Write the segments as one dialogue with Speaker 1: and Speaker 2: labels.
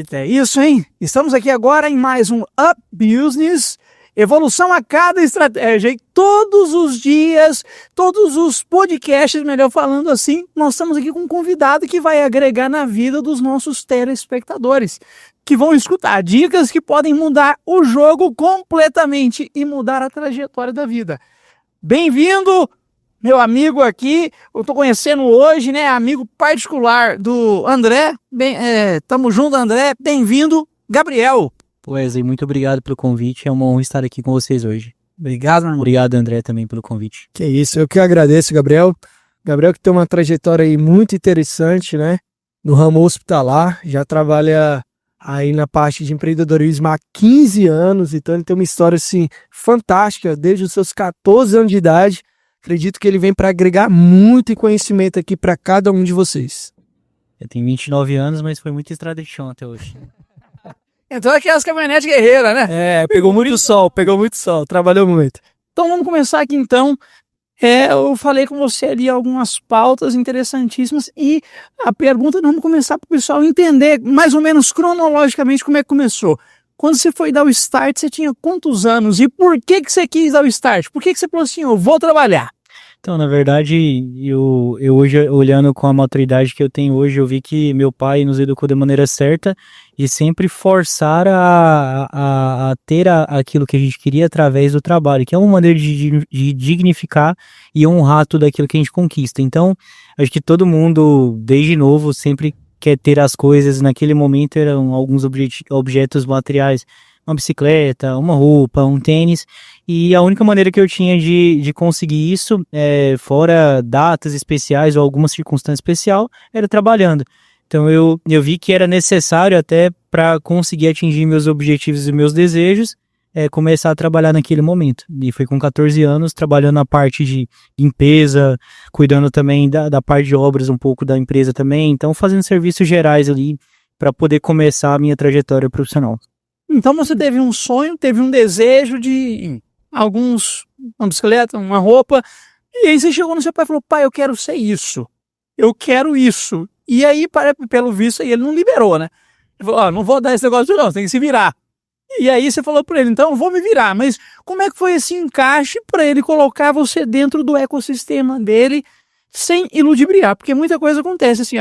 Speaker 1: Que é isso, hein? Estamos aqui agora em mais um Up Business, evolução a cada estratégia. E todos os dias, todos os podcasts, melhor falando assim, nós estamos aqui com um convidado que vai agregar na vida dos nossos telespectadores, que vão escutar dicas que podem mudar o jogo completamente e mudar a trajetória da vida. Bem-vindo, meu amigo aqui, eu tô conhecendo hoje, né, amigo particular do André, tamo junto, André, bem-vindo, Gabriel.
Speaker 2: Wesley, muito obrigado pelo convite, é uma honra estar aqui com vocês hoje.
Speaker 1: Obrigado, meu irmão.
Speaker 2: Obrigado, André, também pelo convite.
Speaker 3: Que isso, eu que agradeço, Gabriel. Gabriel que tem uma trajetória aí muito interessante, né, no ramo hospitalar, já trabalha aí na parte de empreendedorismo há 15 anos, então ele tem uma história, assim, fantástica, desde os seus 14 anos de idade. Acredito que ele vem para agregar muito conhecimento aqui para cada um de vocês.
Speaker 2: Eu tenho 29 anos, mas foi muito estrada de chão até hoje.
Speaker 1: Então aqui é as caminhonetes guerreiras, né?
Speaker 3: Pegou muito sol, trabalhou muito.
Speaker 1: Então vamos começar aqui então. Eu falei com você ali algumas pautas interessantíssimas e a pergunta, vamos começar para o pessoal entender mais ou menos cronologicamente como é que começou. Quando você foi dar o start, você tinha quantos anos e por que você quis dar o start? Por que você falou assim, eu vou trabalhar?
Speaker 2: Então, na verdade, eu hoje, olhando com a maturidade que eu tenho hoje, eu vi que meu pai nos educou da maneira certa e sempre forçar a ter aquilo que a gente queria através do trabalho, que é uma maneira de dignificar e honrar tudo aquilo que a gente conquista. Então, acho que todo mundo, desde novo, sempre quer ter as coisas. Naquele momento eram alguns objetos materiais, uma bicicleta, uma roupa, um tênis, e a única maneira que eu tinha de conseguir isso, fora datas especiais ou alguma circunstância especial, era trabalhando. Então eu vi que era necessário até para conseguir atingir meus objetivos e meus desejos, começar a trabalhar naquele momento. E foi com 14 anos, trabalhando na parte de limpeza, cuidando também da parte de obras um pouco da empresa também, então fazendo serviços gerais ali para poder começar a minha trajetória profissional.
Speaker 1: Então você teve um sonho, teve um desejo de uma bicicleta, uma roupa, e aí você chegou no seu pai e falou, pai, eu quero ser isso, eu quero isso. E aí, pelo visto, aí ele não liberou, né? Ele falou, não vou dar esse negócio não, você tem que se virar. E aí você falou para ele, então eu vou me virar, mas como é que foi esse encaixe para ele colocar você dentro do ecossistema dele sem iludibriar? Porque muita coisa acontece assim,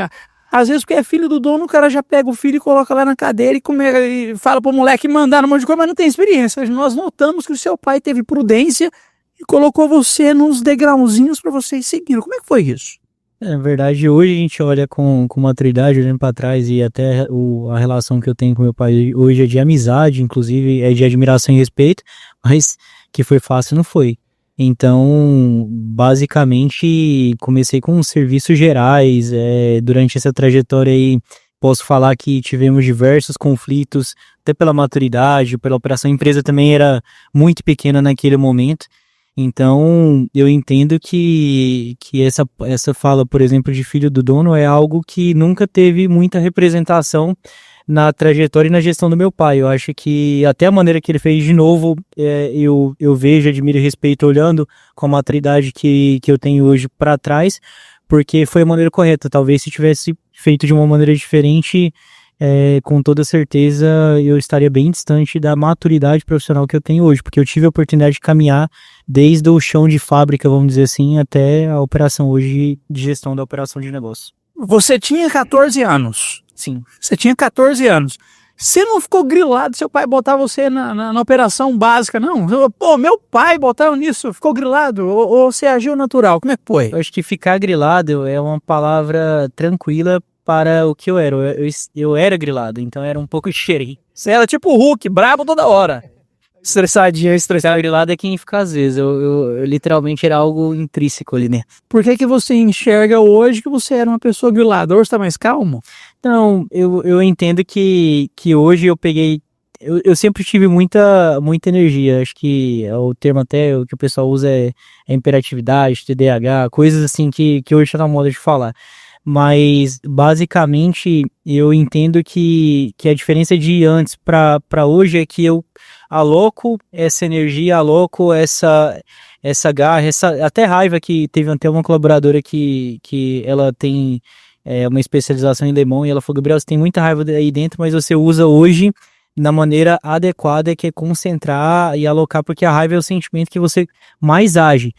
Speaker 1: às vezes porque é filho do dono, o cara já pega o filho e coloca lá na cadeira e fala pro moleque mandar um monte de coisa, mas não tem experiência. Nós notamos que o seu pai teve prudência e colocou você nos degrauzinhos para vocês seguirem. Como é que foi isso?
Speaker 2: Na verdade, hoje a gente olha com maturidade, olhando para trás, e até a relação que eu tenho com meu pai hoje é de amizade, inclusive é de admiração e respeito, mas que foi fácil não foi. Então, basicamente, comecei com serviços gerais. Durante essa trajetória aí, posso falar que tivemos diversos conflitos, até pela maturidade, pela operação. A empresa também era muito pequena naquele momento. Então, eu entendo que essa fala, por exemplo, de filho do dono é algo que nunca teve muita representação na trajetória e na gestão do meu pai. Eu acho que até a maneira que ele fez de novo, eu vejo, admiro e respeito olhando com a maturidade que eu tenho hoje para trás, porque foi a maneira correta. Talvez se tivesse feito de uma maneira diferente, com toda certeza eu estaria bem distante da maturidade profissional que eu tenho hoje, porque eu tive a oportunidade de caminhar desde o chão de fábrica, vamos dizer assim, até a operação hoje de gestão da operação de negócio.
Speaker 1: Você tinha 14 anos.
Speaker 2: Sim.
Speaker 1: Você tinha 14 anos. Você não ficou grilado, seu pai botar você na operação básica, não? Pô, meu pai botava nisso, ficou grilado? Ou você agiu natural? Como é que foi?
Speaker 2: Eu acho que ficar grilado é uma palavra tranquila para o que eu era. Eu era grilado, então era um pouco xerém.
Speaker 1: Você era tipo o Hulk, brabo toda hora.
Speaker 2: Estressadinho. Grilado é quem fica às vezes. Eu literalmente era algo intrínseco ali, né?
Speaker 1: Por que você enxerga hoje que você era uma pessoa grilada? Hoje tá mais calmo?
Speaker 2: Não, eu entendo que hoje eu peguei... Eu sempre tive muita energia. Acho que o termo até que o pessoal usa é hiperatividade, TDAH, coisas assim que hoje tá na moda de falar. Mas basicamente eu entendo que a diferença de antes para hoje é que eu aloco essa energia, aloco essa garra, essa até raiva, que teve até uma colaboradora que ela tem uma especialização em Le Mans, e ela falou, Gabriel, você tem muita raiva aí dentro, mas você usa hoje da maneira adequada, que é concentrar e alocar, porque a raiva é o sentimento que você mais age.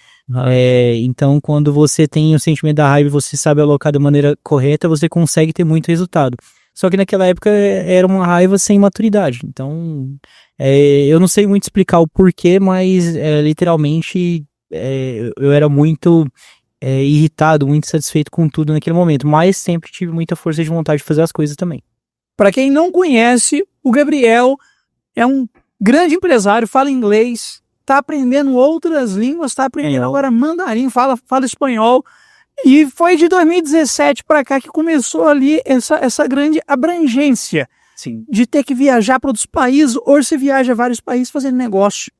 Speaker 2: Então, quando você tem o sentimento da raiva e você sabe alocar da maneira correta, você consegue ter muito resultado. Só que naquela época era uma raiva sem maturidade. Então, eu não sei muito explicar o porquê, mas literalmente eu era muito irritado, muito satisfeito com tudo naquele momento. Mas sempre tive muita força de vontade de fazer as coisas também.
Speaker 1: Para quem não conhece, o Gabriel é um grande empresário, fala inglês, está aprendendo outras línguas, está aprendendo agora mandarim, fala espanhol. E foi de 2017 para cá que começou ali essa grande abrangência.
Speaker 2: Sim.
Speaker 1: De ter que viajar para outros países. Hoje você viaja a vários países fazendo negócio.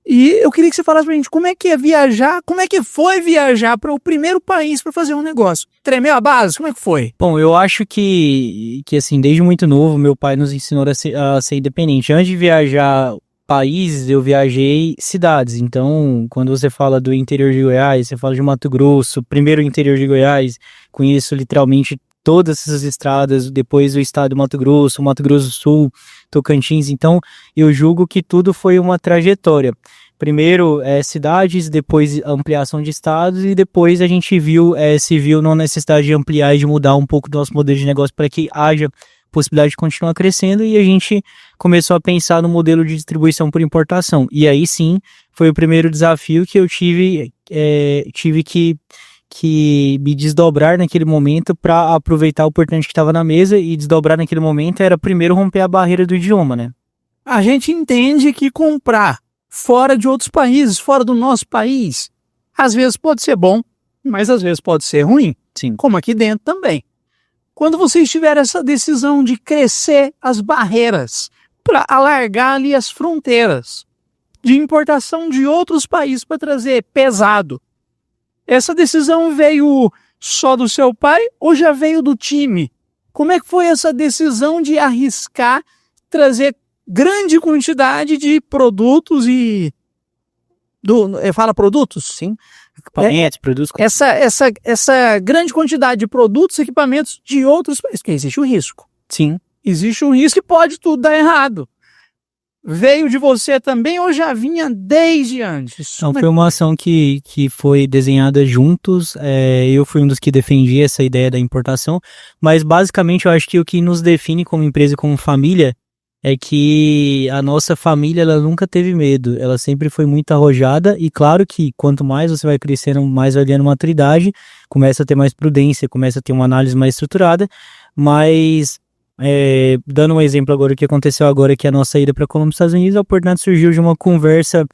Speaker 1: E eu queria que você falasse pra gente como é que é viajar, como é que foi viajar para o primeiro país para fazer um negócio. Tremeu a base? Como é que foi?
Speaker 2: Bom, eu acho que assim, desde muito novo, meu pai nos ensinou a ser independente. Antes de viajar países, eu viajei cidades. Então, quando você fala do interior de Goiás, você fala de Mato Grosso, primeiro o interior de Goiás, conheço literalmente todas essas estradas, depois o estado do Mato Grosso do Sul, Tocantins. Então, eu julgo que tudo foi uma trajetória. Primeiro cidades, depois ampliação de estados, e depois a gente se viu na necessidade de ampliar e de mudar um pouco do nosso modelo de negócio para que haja possibilidade de continuar crescendo, e a gente começou a pensar no modelo de distribuição por importação. E aí sim, foi o primeiro desafio que eu tive que me desdobrar naquele momento para aproveitar a oportunidade que estava na mesa, e desdobrar naquele momento era primeiro romper a barreira do idioma, né?
Speaker 1: A gente entende que comprar fora de outros países, fora do nosso país, às vezes pode ser bom, mas às vezes pode ser ruim.
Speaker 2: Sim.
Speaker 1: Como aqui dentro também. Quando vocês tiveram essa decisão de crescer as barreiras para alargar ali as fronteiras de importação de outros países para trazer pesado, essa decisão veio só do seu pai ou já veio do time? Como é que foi essa decisão de arriscar trazer grande quantidade de produtos e... fala produtos?
Speaker 2: Sim. Equipamentos, produtos...
Speaker 1: Essa grande quantidade de produtos e equipamentos de outros países, porque existe um risco.
Speaker 2: Sim.
Speaker 1: Existe um risco e pode tudo dar errado. Veio de você também ou já vinha desde antes?
Speaker 2: Então, foi uma ação que foi desenhada juntos. Eu fui um dos que defendi essa ideia da importação, mas basicamente eu acho que o que nos define como empresa e como família é que a nossa família, ela nunca teve medo, ela sempre foi muito arrojada, e claro que quanto mais você vai crescendo, mais vai ganhando maturidade, começa a ter mais prudência, começa a ter uma análise mais estruturada, mas dando um exemplo agora, o que aconteceu agora, que a nossa ida para a Colômbia, Estados Unidos, a oportunidade surgiu de uma conversa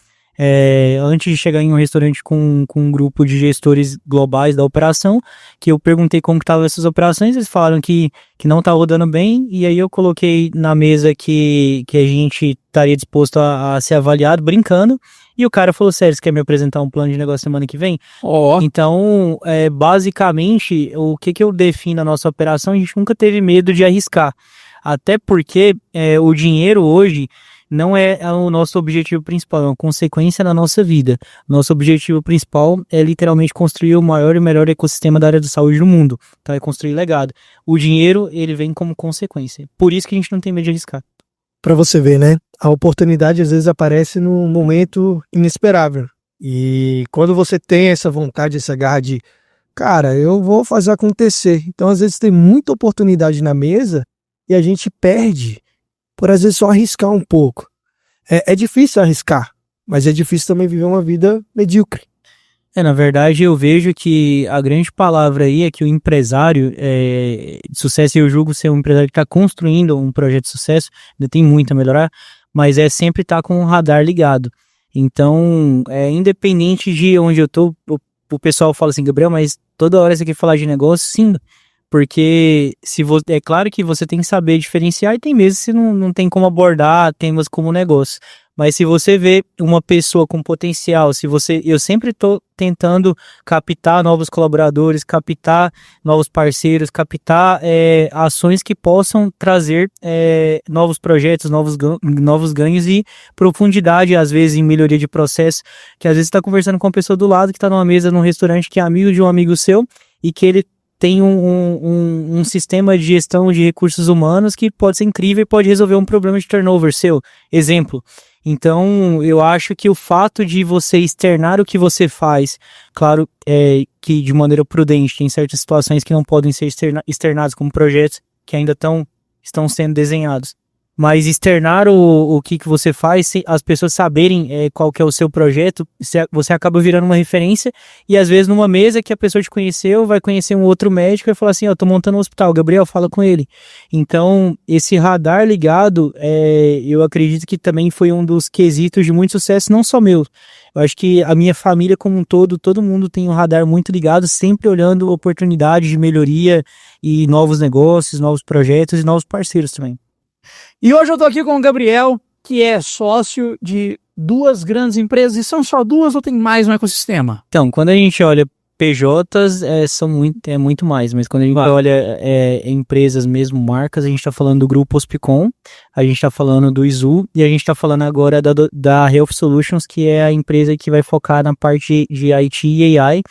Speaker 2: antes de chegar em um restaurante com um grupo de gestores globais da operação, que eu perguntei como que estavam essas operações, eles falaram que não tá rodando bem, e aí eu coloquei na mesa que a gente estaria disposto a ser avaliado, brincando, e o cara falou, sério, você quer me apresentar um plano de negócio semana que vem? Então, basicamente, o que eu defino na nossa operação, a gente nunca teve medo de arriscar, até porque o dinheiro hoje não é o nosso objetivo principal, é uma consequência da nossa vida. Nosso objetivo principal é literalmente construir o maior e melhor ecossistema da área de saúde do mundo, tá? É construir legado. O dinheiro, ele vem como consequência. Por isso que a gente não tem medo de arriscar.
Speaker 3: Para você ver, né? A oportunidade às vezes aparece num momento inesperável. E quando você tem essa vontade, essa garra de, cara, eu vou fazer acontecer. Então às vezes tem muita oportunidade na mesa e a gente perde por às vezes só arriscar um pouco. É difícil arriscar, mas é difícil também viver uma vida medíocre.
Speaker 2: Na verdade, eu vejo que a grande palavra aí é que o empresário de sucesso, eu julgo ser um empresário que está construindo um projeto de sucesso, ainda tem muito a melhorar, mas sempre estar com o radar ligado. Então, independente de onde eu tô, o pessoal fala assim, Gabriel, mas toda hora você quer falar de negócio? Sim, porque é claro que você tem que saber diferenciar, e tem mesmo se não tem como abordar temas como negócio. Mas se você vê uma pessoa com potencial, eu sempre estou tentando captar novos colaboradores, captar novos parceiros, captar ações que possam trazer novos projetos, novos ganhos e profundidade, às vezes em melhoria de processo, que às vezes está conversando com uma pessoa do lado que está numa mesa num restaurante que é amigo de um amigo seu, e que ele tem um sistema de gestão de recursos humanos que pode ser incrível e pode resolver um problema de turnover seu. Exemplo. Então, eu acho que o fato de você externar o que você faz, claro, que de maneira prudente, tem certas situações que não podem ser externadas como projetos que ainda estão sendo desenhados. Mas externar o que você faz, se as pessoas saberem qual que é o seu projeto, você acaba virando uma referência e às vezes numa mesa que a pessoa te conheceu, vai conhecer um outro médico e vai falar assim, tô montando um hospital, Gabriel, fala com ele. Então, esse radar ligado, eu acredito que também foi um dos quesitos de muito sucesso, não só meu. Eu acho que a minha família como um todo mundo tem um radar muito ligado, sempre olhando oportunidades de melhoria e novos negócios, novos projetos e novos parceiros também.
Speaker 1: E hoje eu tô aqui com o Gabriel, que é sócio de 2 grandes empresas, e são só 2 ou tem mais no ecossistema?
Speaker 2: Então, quando a gente olha PJs, é muito mais, mas quando a gente olha empresas mesmo, marcas, a gente está falando do Grupo Hospicom, a gente está falando do Izu, e a gente está falando agora da Health Solutions, que é a empresa que vai focar na parte de IT e AI,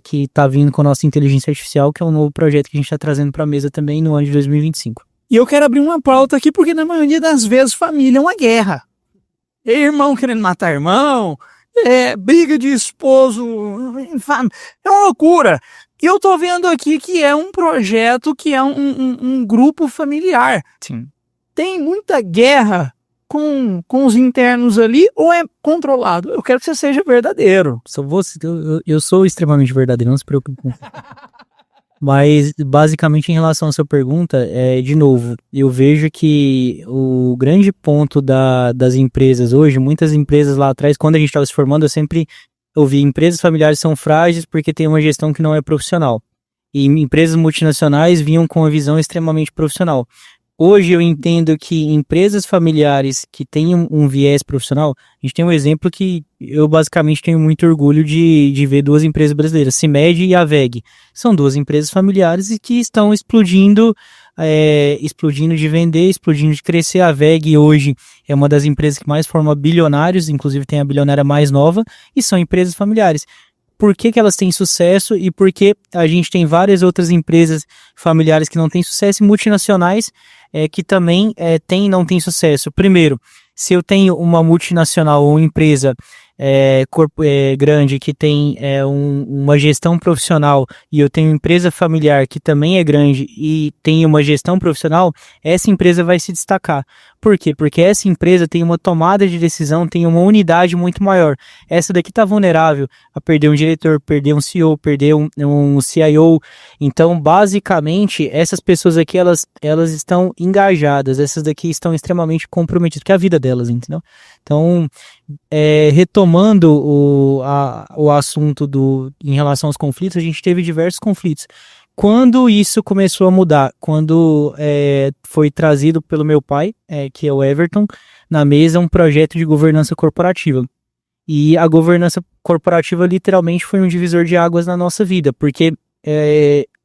Speaker 2: que está vindo com a nossa inteligência artificial, que é um novo projeto que a gente está trazendo para a mesa também no ano de 2025.
Speaker 1: E eu quero abrir uma pauta aqui, porque na maioria das vezes família é uma guerra. Irmão querendo matar irmão, briga de esposo, é uma loucura. E eu tô vendo aqui que é um projeto, que é um grupo familiar.
Speaker 2: Sim.
Speaker 1: Tem muita guerra com os internos ali, ou é controlado? Eu quero que você seja verdadeiro.
Speaker 2: Eu sou extremamente verdadeiro, não se preocupe com isso. Mas, basicamente, em relação à sua pergunta, de novo, eu vejo que o grande ponto das empresas hoje, muitas empresas lá atrás, quando a gente estava se formando, eu sempre ouvi empresas familiares são frágeis porque tem uma gestão que não é profissional. E empresas multinacionais vinham com uma visão extremamente profissional. Hoje eu entendo que empresas familiares que têm um viés profissional, a gente tem um exemplo que eu basicamente tenho muito orgulho de ver 2 empresas brasileiras, CIMED e AVEG. São 2 empresas familiares e que estão explodindo de vender, explodindo de crescer. A AVEG hoje é uma das empresas que mais forma bilionários, inclusive tem a bilionária mais nova, e são empresas familiares. Por que elas têm sucesso e por que a gente tem várias outras empresas familiares que não têm sucesso e multinacionais que também não têm sucesso. Primeiro, se eu tenho uma multinacional ou uma empresa grande que tem uma gestão profissional e eu tenho uma empresa familiar que também é grande e tem uma gestão profissional, essa empresa vai se destacar. Por quê? Porque essa empresa tem uma tomada de decisão, tem uma unidade muito maior. Essa daqui está vulnerável a perder um diretor, perder um CEO, perder um CIO. Então, basicamente, essas pessoas aqui, elas estão engajadas, essas daqui estão extremamente comprometidas, que é a vida delas, entendeu? Então, retomando o assunto em relação aos conflitos, a gente teve diversos conflitos. Quando isso começou a mudar, quando foi trazido pelo meu pai, que é o Everton, na mesa um projeto de governança corporativa. E a governança corporativa literalmente foi um divisor de águas na nossa vida, porque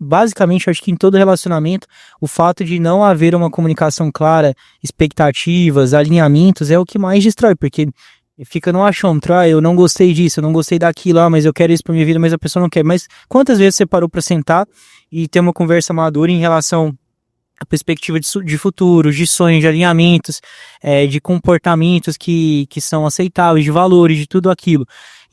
Speaker 2: basicamente, acho que em todo relacionamento, o fato de não haver uma comunicação clara, expectativas, alinhamentos, é o que mais destrói, porque fica no achômetro, eu não gostei disso, eu não gostei daquilo, mas eu quero isso pra minha vida, mas a pessoa não quer. Mas quantas vezes você parou pra sentar e ter uma conversa madura em relação à perspectiva de futuro, de sonhos, de alinhamentos, de comportamentos que são aceitáveis, de valores, de tudo aquilo.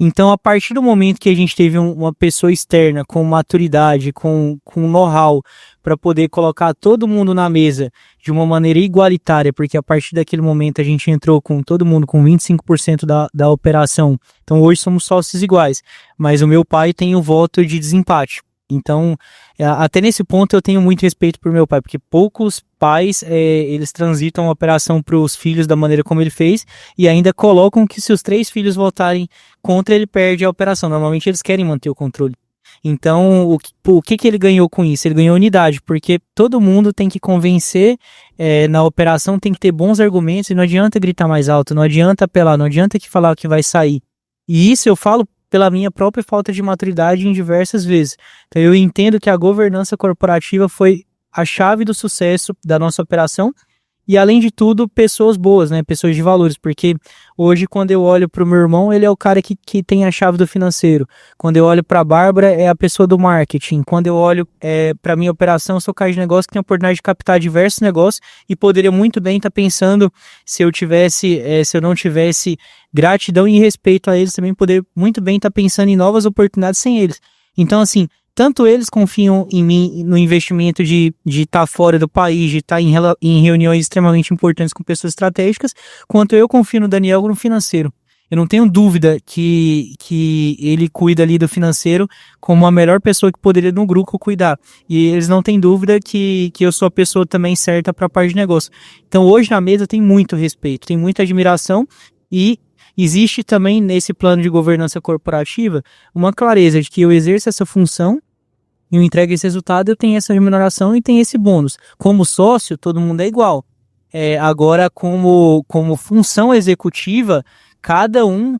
Speaker 2: Então, a partir do momento que a gente teve uma pessoa externa com maturidade, com know-how, para poder colocar todo mundo na mesa de uma maneira igualitária, porque a partir daquele momento a gente entrou com todo mundo com 25% da operação. Então, hoje somos sócios iguais, mas o meu pai tem o voto de desempate. Então, até nesse ponto eu tenho muito respeito por meu pai, porque poucos pais, eles transitam a operação para os filhos da maneira como ele fez e ainda colocam que se os 3 filhos votarem contra, ele perde a operação. Normalmente eles querem manter o controle. Então, o que ele ganhou com isso? Ele ganhou unidade, porque todo mundo tem que convencer na operação, tem que ter bons argumentos e não adianta gritar mais alto, não adianta apelar, não adianta que falar o que vai sair. E isso eu falo pela minha própria falta de maturidade em diversas vezes. Então eu entendo que a governança corporativa foi a chave do sucesso da nossa operação e além de tudo, pessoas boas, né? Pessoas de valores, porque hoje quando eu olho pro meu irmão, ele é o cara que tem a chave do financeiro. Quando eu olho pra Bárbara, é a pessoa do marketing. Quando eu olho pra minha operação, eu sou o cara de negócio que tem a oportunidade de captar diversos negócios e poderia muito bem estar pensando, se eu não tivesse gratidão e respeito a eles, também poder muito bem estar pensando em novas oportunidades sem eles. Então, assim, tanto eles confiam em mim no investimento de estar fora do país, de estar em reuniões extremamente importantes com pessoas estratégicas, quanto eu confio no Daniel no financeiro. Eu não tenho dúvida que ele cuida ali do financeiro como a melhor pessoa que poderia no grupo cuidar. E eles não têm dúvida que eu sou a pessoa também certa para a parte de negócio. Então hoje na mesa tem muito respeito, tem muita admiração e existe também nesse plano de governança corporativa uma clareza de que eu exerço essa função, eu entrego esse resultado, eu tenho essa remuneração e tenho esse bônus. Como sócio, todo mundo é igual. Agora, como função executiva, cada um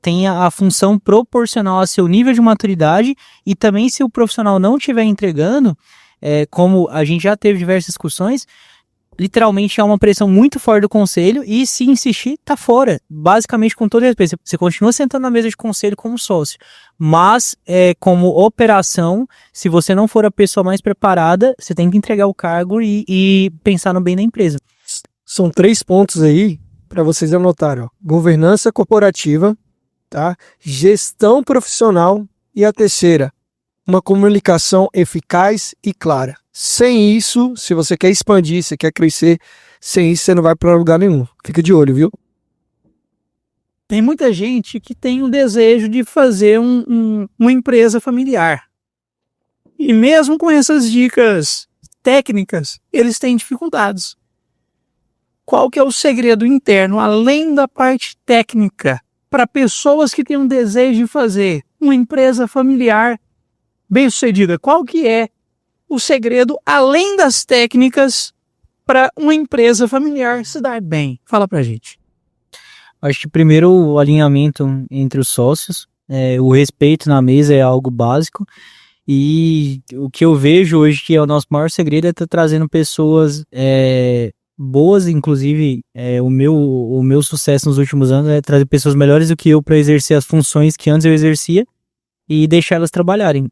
Speaker 2: tem a função proporcional a seu nível de maturidade e também se o profissional não estiver entregando, como a gente já teve diversas discussões, literalmente há uma pressão muito forte do conselho e se insistir, tá fora. Basicamente, com todo respeito, você continua sentando na mesa de conselho como sócio, mas como operação, se você não for a pessoa mais preparada, você tem que entregar o cargo e pensar no bem da empresa.
Speaker 3: São 3 pontos aí para vocês anotarem, ó. Governança corporativa, tá? Gestão profissional e a terceira, uma comunicação eficaz e clara. Sem isso, se você quer expandir, você quer crescer, sem isso você não vai para lugar nenhum. Fica de olho, viu?
Speaker 1: Tem muita gente que tem o desejo de fazer uma empresa familiar. E mesmo com essas dicas técnicas, eles têm dificuldades. Qual que é o segredo interno, além da parte técnica, para pessoas que têm um desejo de fazer uma empresa familiar bem-sucedida? Qual que é o segredo, além das técnicas, para uma empresa familiar se dar bem? Fala pra gente.
Speaker 2: Acho que primeiro o alinhamento entre os sócios, o respeito na mesa é algo básico e o que eu vejo hoje que é o nosso maior segredo é estar trazendo pessoas boas, inclusive o meu sucesso nos últimos anos é trazer pessoas melhores do que eu para exercer as funções que antes eu exercia e deixar elas trabalharem.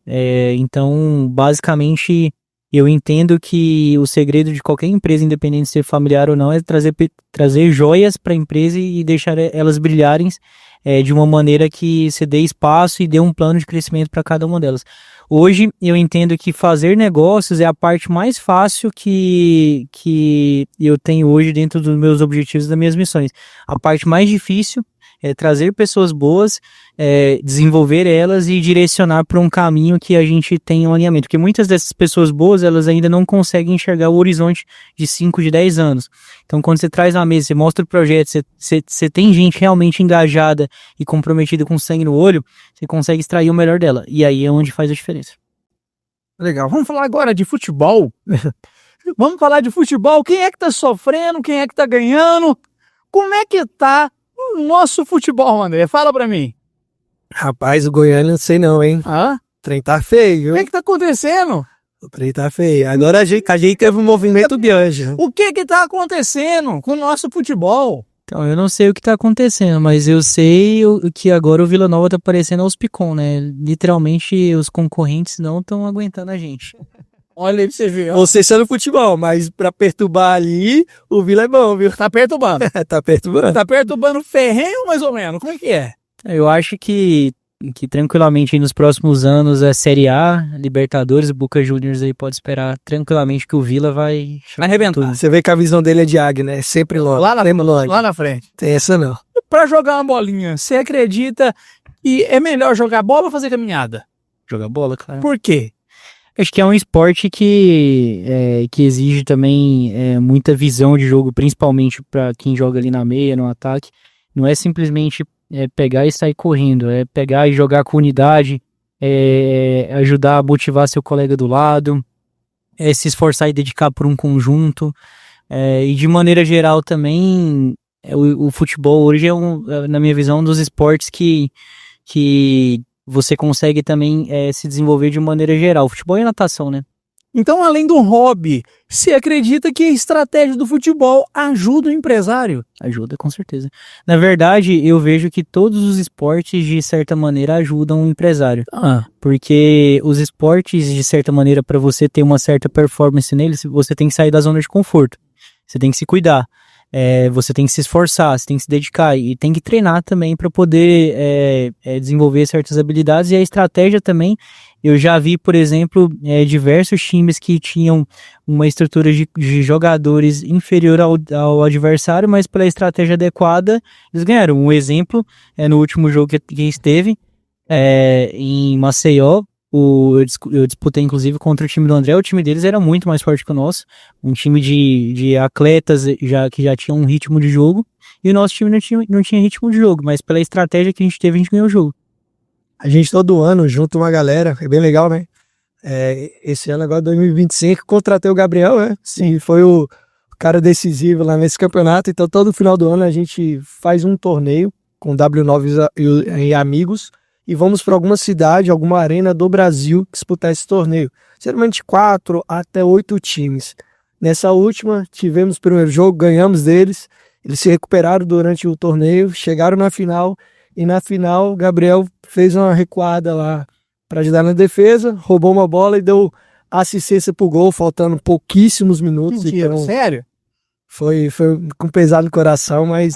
Speaker 2: Então, basicamente, eu entendo que o segredo de qualquer empresa, independente de ser familiar ou não, é trazer joias para a empresa e deixar elas brilharem de uma maneira que você dê espaço e dê um plano de crescimento para cada uma delas. Hoje, eu entendo que fazer negócios é a parte mais fácil que eu tenho hoje dentro dos meus objetivos e das minhas missões. A parte mais difícil é trazer pessoas boas, desenvolver elas e direcionar para um caminho que a gente tenha um alinhamento. Porque muitas dessas pessoas boas, elas ainda não conseguem enxergar o horizonte de 5, de 10 anos. Então, quando você traz na mesa, você mostra o projeto, você tem gente realmente engajada e comprometida com sangue no olho, você consegue extrair o melhor dela. E aí é onde faz a diferença.
Speaker 1: Legal. Vamos falar agora de futebol. Vamos falar de futebol. Quem é que tá sofrendo? Quem é que tá ganhando? Como é que tá o nosso futebol, André? Fala pra mim.
Speaker 3: Rapaz, o Goiânia não sei não, hein?
Speaker 1: Ah?
Speaker 3: O trem tá feio, viu?
Speaker 1: O que é que tá acontecendo?
Speaker 3: O trem tá feio. Agora a gente teve um movimento de anjo.
Speaker 1: O que que tá acontecendo com o nosso futebol?
Speaker 2: Então, eu não sei o que tá acontecendo, mas eu sei que agora o Vila Nova tá parecendo aos Picon, né? Literalmente, os concorrentes não estão aguentando a gente.
Speaker 1: Olha aí pra você ver. Ó.
Speaker 3: Você só no futebol, mas pra perturbar ali, o Vila é bom, viu?
Speaker 1: Tá perturbando.
Speaker 3: Tá perturbando.
Speaker 1: Tá perturbando ferrenho, mais ou menos. Como é que é?
Speaker 2: Eu acho que tranquilamente aí nos próximos anos a Série A, Libertadores, Boca Juniors aí pode esperar tranquilamente que o Vila vai
Speaker 1: arrebentar.
Speaker 3: Você vê que a visão dele é de águia, né? Sempre longe.
Speaker 1: Lá na frente.
Speaker 3: Tem essa não.
Speaker 1: Pra jogar uma bolinha, você acredita que é melhor jogar bola ou fazer caminhada?
Speaker 2: Jogar bola, claro.
Speaker 1: Por quê?
Speaker 2: Acho que é um esporte que exige também muita visão de jogo, principalmente para quem joga ali na meia, no ataque. Não é simplesmente pegar e sair correndo, é pegar e jogar com unidade, ajudar a motivar seu colega do lado, se esforçar e dedicar por um conjunto. E de maneira geral também, o futebol hoje na minha visão, um dos esportes que você consegue também se desenvolver de maneira geral. Futebol e natação, né?
Speaker 1: Então, além do hobby, você acredita que a estratégia do futebol ajuda o empresário?
Speaker 2: Ajuda, com certeza. Na verdade, eu vejo que todos os esportes, de certa maneira, ajudam o empresário. Porque os esportes, de certa maneira, para você ter uma certa performance neles, você tem que sair da zona de conforto. Você tem que se cuidar. Você tem que se esforçar, você tem que se dedicar e tem que treinar também para poder desenvolver certas habilidades. E a estratégia também, eu já vi, por exemplo, diversos times que tinham uma estrutura de jogadores inferior ao adversário, mas pela estratégia adequada, eles ganharam. Um exemplo no último jogo que esteve em Maceió. Eu disputei inclusive contra o time do André. O time deles era muito mais forte que o nosso, um time de atletas que já tinham um ritmo de jogo, e o nosso time não tinha ritmo de jogo, mas pela estratégia que a gente teve, a gente ganhou o jogo.
Speaker 3: A gente todo ano junta uma galera, é bem legal, né? Esse ano agora, 2025, contratei o Gabriel, né? Sim, foi o cara decisivo lá nesse campeonato. Então todo final do ano a gente faz um torneio com W9 e amigos, e vamos para alguma cidade, alguma arena do Brasil disputar esse torneio. Geralmente 4 até 8 times. Nessa última, tivemos o primeiro jogo, ganhamos deles. Eles se recuperaram durante o torneio, chegaram na final. E na final, o Gabriel fez uma recuada lá para ajudar na defesa, roubou uma bola e deu assistência pro gol, faltando pouquíssimos minutos.
Speaker 1: Mentira,
Speaker 3: então,
Speaker 1: sério?
Speaker 3: Foi com pesado no coração, mas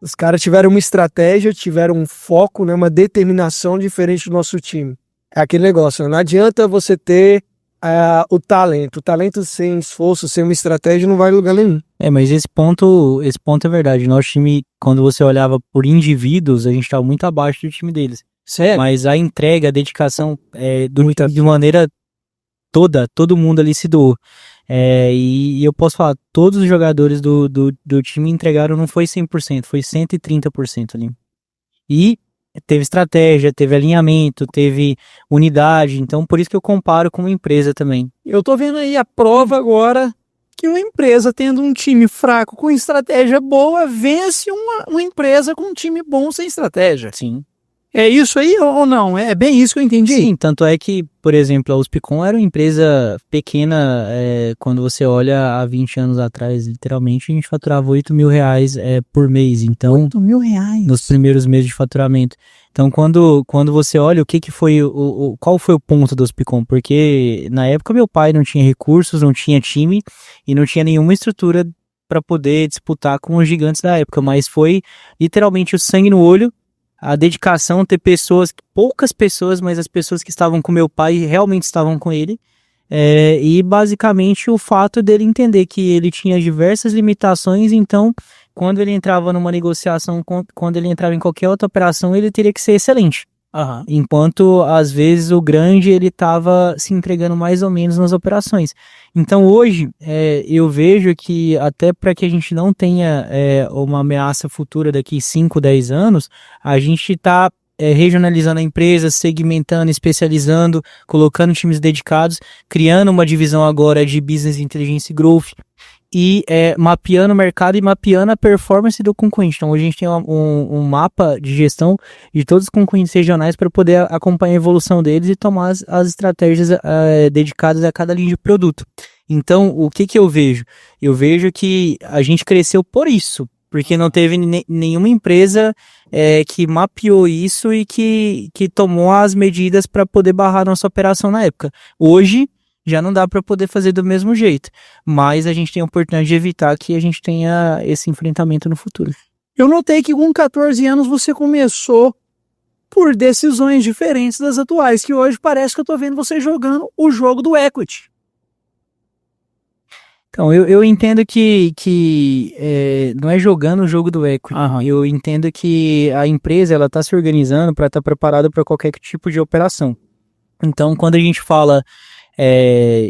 Speaker 3: os caras tiveram uma estratégia, tiveram um foco, né, uma determinação diferente do nosso time. É aquele negócio, não adianta você ter o talento. O talento sem esforço, sem uma estratégia, não vai em lugar nenhum.
Speaker 2: Mas esse ponto é verdade. Nosso time, quando você olhava por indivíduos, a gente estava muito abaixo do time deles.
Speaker 1: Sério?
Speaker 2: Mas a entrega, a dedicação, de maneira toda, todo mundo ali se doou. E eu posso falar, todos os jogadores do time entregaram, não foi 100%, foi 130% ali. E teve estratégia, teve alinhamento, teve unidade, então por isso que eu comparo com uma empresa também.
Speaker 1: Eu tô vendo aí a prova agora que uma empresa tendo um time fraco com estratégia boa vence uma empresa com um time bom sem estratégia.
Speaker 2: Sim.
Speaker 1: É isso aí ou não? É bem isso que eu entendi?
Speaker 2: Sim, tanto é que, por exemplo, a Uspicom era uma empresa pequena, quando você olha há 20 anos atrás, literalmente, a gente faturava R$8.000 por mês, então...
Speaker 1: R$8.000?
Speaker 2: Nos primeiros meses de faturamento. Então, quando você olha o que foi, qual foi o ponto da Uspicom? Porque na época meu pai não tinha recursos, não tinha time e não tinha nenhuma estrutura para poder disputar com os gigantes da época, mas foi literalmente o sangue no olho, a dedicação, ter pessoas, poucas pessoas, mas as pessoas que estavam com meu pai realmente estavam com ele, e basicamente o fato dele entender que ele tinha diversas limitações, então quando ele entrava numa negociação, quando ele entrava em qualquer outra operação, ele teria que ser excelente.
Speaker 1: Uhum.
Speaker 2: Enquanto, às vezes, o grande, ele estava se entregando mais ou menos nas operações. Então, hoje, eu vejo que até para que a gente não tenha uma ameaça futura daqui 5, 10 anos, a gente está regionalizando a empresa, segmentando, especializando, colocando times dedicados, criando uma divisão agora de Business Intelligence e Growth, e mapeando o mercado e mapeando a performance do concorrente. Então, hoje a gente tem um mapa de gestão de todos os concorrentes regionais para poder acompanhar a evolução deles e tomar as estratégias dedicadas a cada linha de produto. Então, o que eu vejo? Eu vejo que a gente cresceu por isso, porque não teve nenhuma empresa que mapeou isso e que tomou as medidas para poder barrar nossa operação na época. Hoje, já não dá para poder fazer do mesmo jeito, mas a gente tem a oportunidade de evitar que a gente tenha esse enfrentamento no futuro.
Speaker 1: Eu notei que com 14 anos você começou por decisões diferentes das atuais, que hoje parece que eu tô vendo você jogando o jogo do equity.
Speaker 2: Então, eu entendo que não é jogando o jogo do equity.
Speaker 1: Uhum.
Speaker 2: Eu entendo que a empresa ela está se organizando para estar preparada para qualquer tipo de operação. Então, quando a gente fala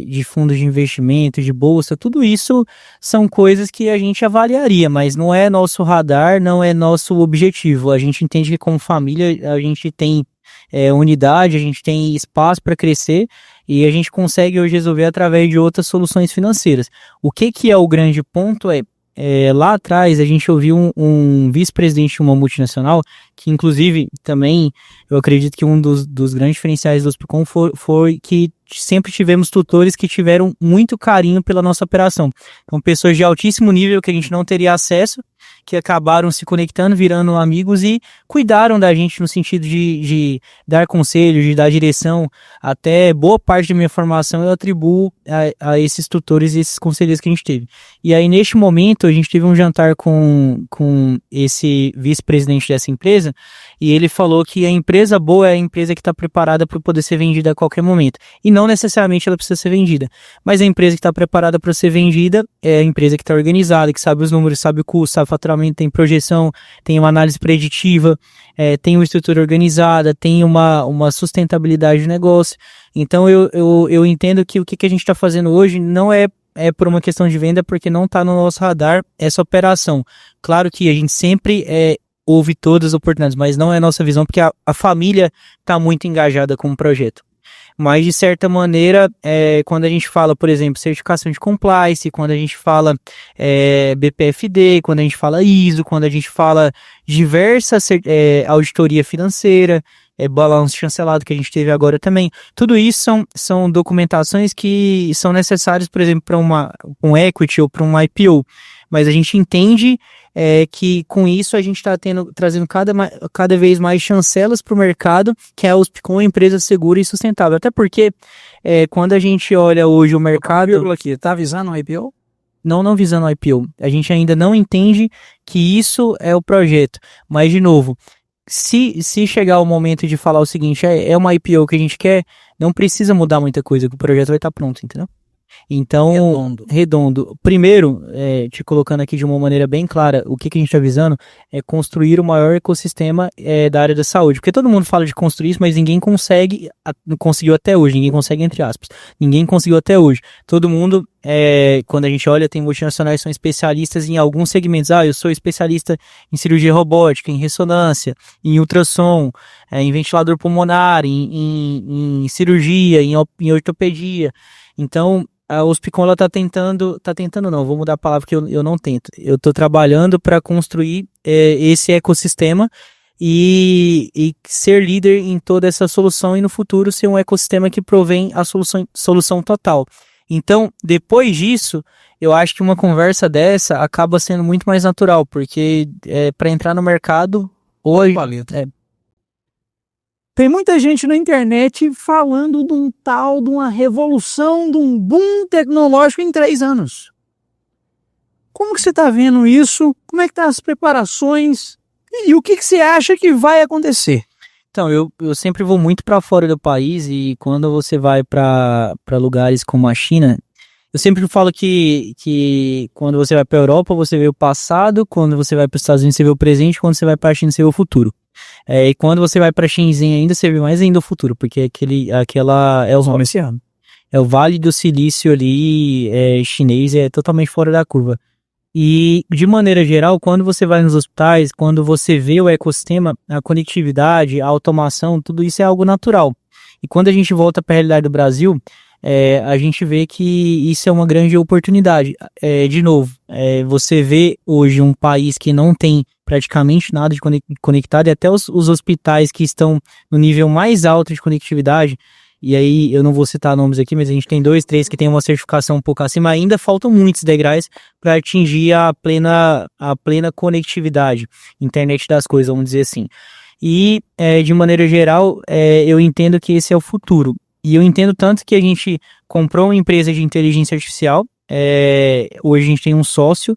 Speaker 2: de fundos de investimento, de bolsa, tudo isso são coisas que a gente avaliaria, mas não é nosso radar, não é nosso objetivo. A gente entende que como família a gente tem unidade, a gente tem espaço para crescer e a gente consegue hoje resolver através de outras soluções financeiras. O que é o grande ponto lá atrás a gente ouviu um vice-presidente de uma multinacional, que inclusive também eu acredito que um dos grandes diferenciais do Hospicom foi que sempre tivemos tutores que tiveram muito carinho pela nossa operação. Então, pessoas de altíssimo nível que a gente não teria acesso, que acabaram se conectando, virando amigos e cuidaram da gente no sentido de dar conselhos, de dar direção. Até boa parte da minha formação eu atribuo a esses tutores e esses conselheiros que a gente teve. E aí, neste momento, a gente teve um jantar com esse vice-presidente dessa empresa e ele falou que a empresa boa é a empresa que está preparada para poder ser vendida a qualquer momento. E não necessariamente ela precisa ser vendida, mas a empresa que está preparada para ser vendida é a empresa que está organizada, que sabe os números, sabe o custo, sabe o faturamento, tem projeção, tem uma análise preditiva, tem uma estrutura organizada, tem uma sustentabilidade de negócio. Então eu entendo que o que a gente está fazendo hoje não é por uma questão de venda, porque não está no nosso radar essa operação. Claro que a gente sempre ouve todas as oportunidades, mas não é a nossa visão, porque a família está muito engajada com o projeto. Mas, de certa maneira, quando a gente fala, por exemplo, certificação de compliance, quando a gente fala BPFD, quando a gente fala ISO, quando a gente fala diversas auditoria financeira, balanço chancelado que a gente teve agora também, tudo isso são documentações que são necessárias, por exemplo, para um equity ou para um IPO. Mas a gente entende que com isso a gente está trazendo cada vez mais chancelas para o mercado, que é a Hospicom, uma empresa segura e sustentável. Até porque quando a gente olha hoje o mercado...
Speaker 1: Aqui, tá avisando o IPO?
Speaker 2: Não visando o IPO. A gente ainda não entende que isso é o projeto. Mas, de novo, se chegar o momento de falar o seguinte, é uma IPO que a gente quer, não precisa mudar muita coisa, que o projeto vai estar pronto, entendeu? Então, redondo. Primeiro, te colocando aqui de uma maneira bem clara, o que a gente está visando é construir o maior ecossistema da área da saúde. Porque todo mundo fala de construir isso, mas ninguém conseguiu até hoje. Ninguém consegue, entre aspas. Ninguém conseguiu até hoje. Todo mundo, quando a gente olha, tem multinacionais que são especialistas em alguns segmentos. Eu sou especialista em cirurgia robótica, em ressonância, em ultrassom, em ventilador pulmonar, em cirurgia, em ortopedia. Então, a Hospicom ela tá tentando não, vou mudar a palavra que eu não tento. Eu tô trabalhando para construir esse ecossistema e ser líder em toda essa solução e no futuro ser um ecossistema que provém a solução total. Então, depois disso, eu acho que uma conversa dessa acaba sendo muito mais natural, porque para entrar no mercado hoje...
Speaker 1: Tem muita gente na internet falando de uma revolução, de um boom tecnológico em 3 anos. Como que você está vendo isso? Como é que estão as preparações? E o que você acha que vai acontecer?
Speaker 2: Então, eu sempre vou muito para fora do país e quando você vai para lugares como a China, eu sempre falo que quando você vai para a Europa, você vê o passado, quando você vai para os Estados Unidos, você vê o presente, quando você vai para a China, você vê o futuro. E quando você vai para Shenzhen ainda, você vê mais ainda o futuro, porque é o Vale do Silício ali, chinês, é totalmente fora da curva. E, de maneira geral, quando você vai nos hospitais, quando você vê o ecossistema, a conectividade, a automação, tudo isso é algo natural. E quando a gente volta para a realidade do Brasil, a gente vê que isso é uma grande oportunidade. De novo, você vê hoje um país que não tem praticamente nada de conectado, e até os hospitais que estão no nível mais alto de conectividade, e aí eu não vou citar nomes aqui, mas a gente tem 2, 3 que tem uma certificação um pouco acima, ainda faltam muitos degraus para atingir a plena conectividade, internet das coisas, vamos dizer assim. E, de maneira geral, eu entendo que esse é o futuro. E eu entendo tanto que a gente comprou uma empresa de inteligência artificial, hoje a gente tem um sócio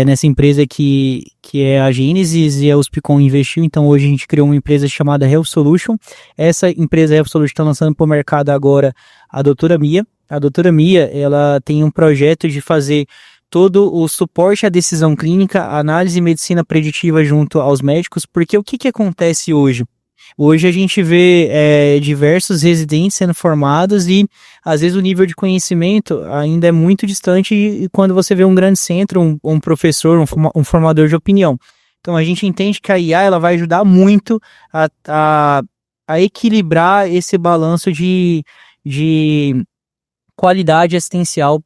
Speaker 2: nessa empresa que é a Gênesis, e a Hospicom investiu, então hoje a gente criou uma empresa chamada Health Solution. Essa empresa Health Solution está lançando para o mercado agora a Doutora Mia. A Doutora Mia, ela tem um projeto de fazer todo o suporte à decisão clínica, análise e medicina preditiva junto aos médicos, porque o que acontece hoje? Hoje a gente vê diversos residentes sendo formados e às vezes o nível de conhecimento ainda é muito distante e quando você vê um grande centro, um professor, um formador de opinião. Então a gente entende que a IA ela vai ajudar muito a equilibrar esse balanço de qualidade assistencial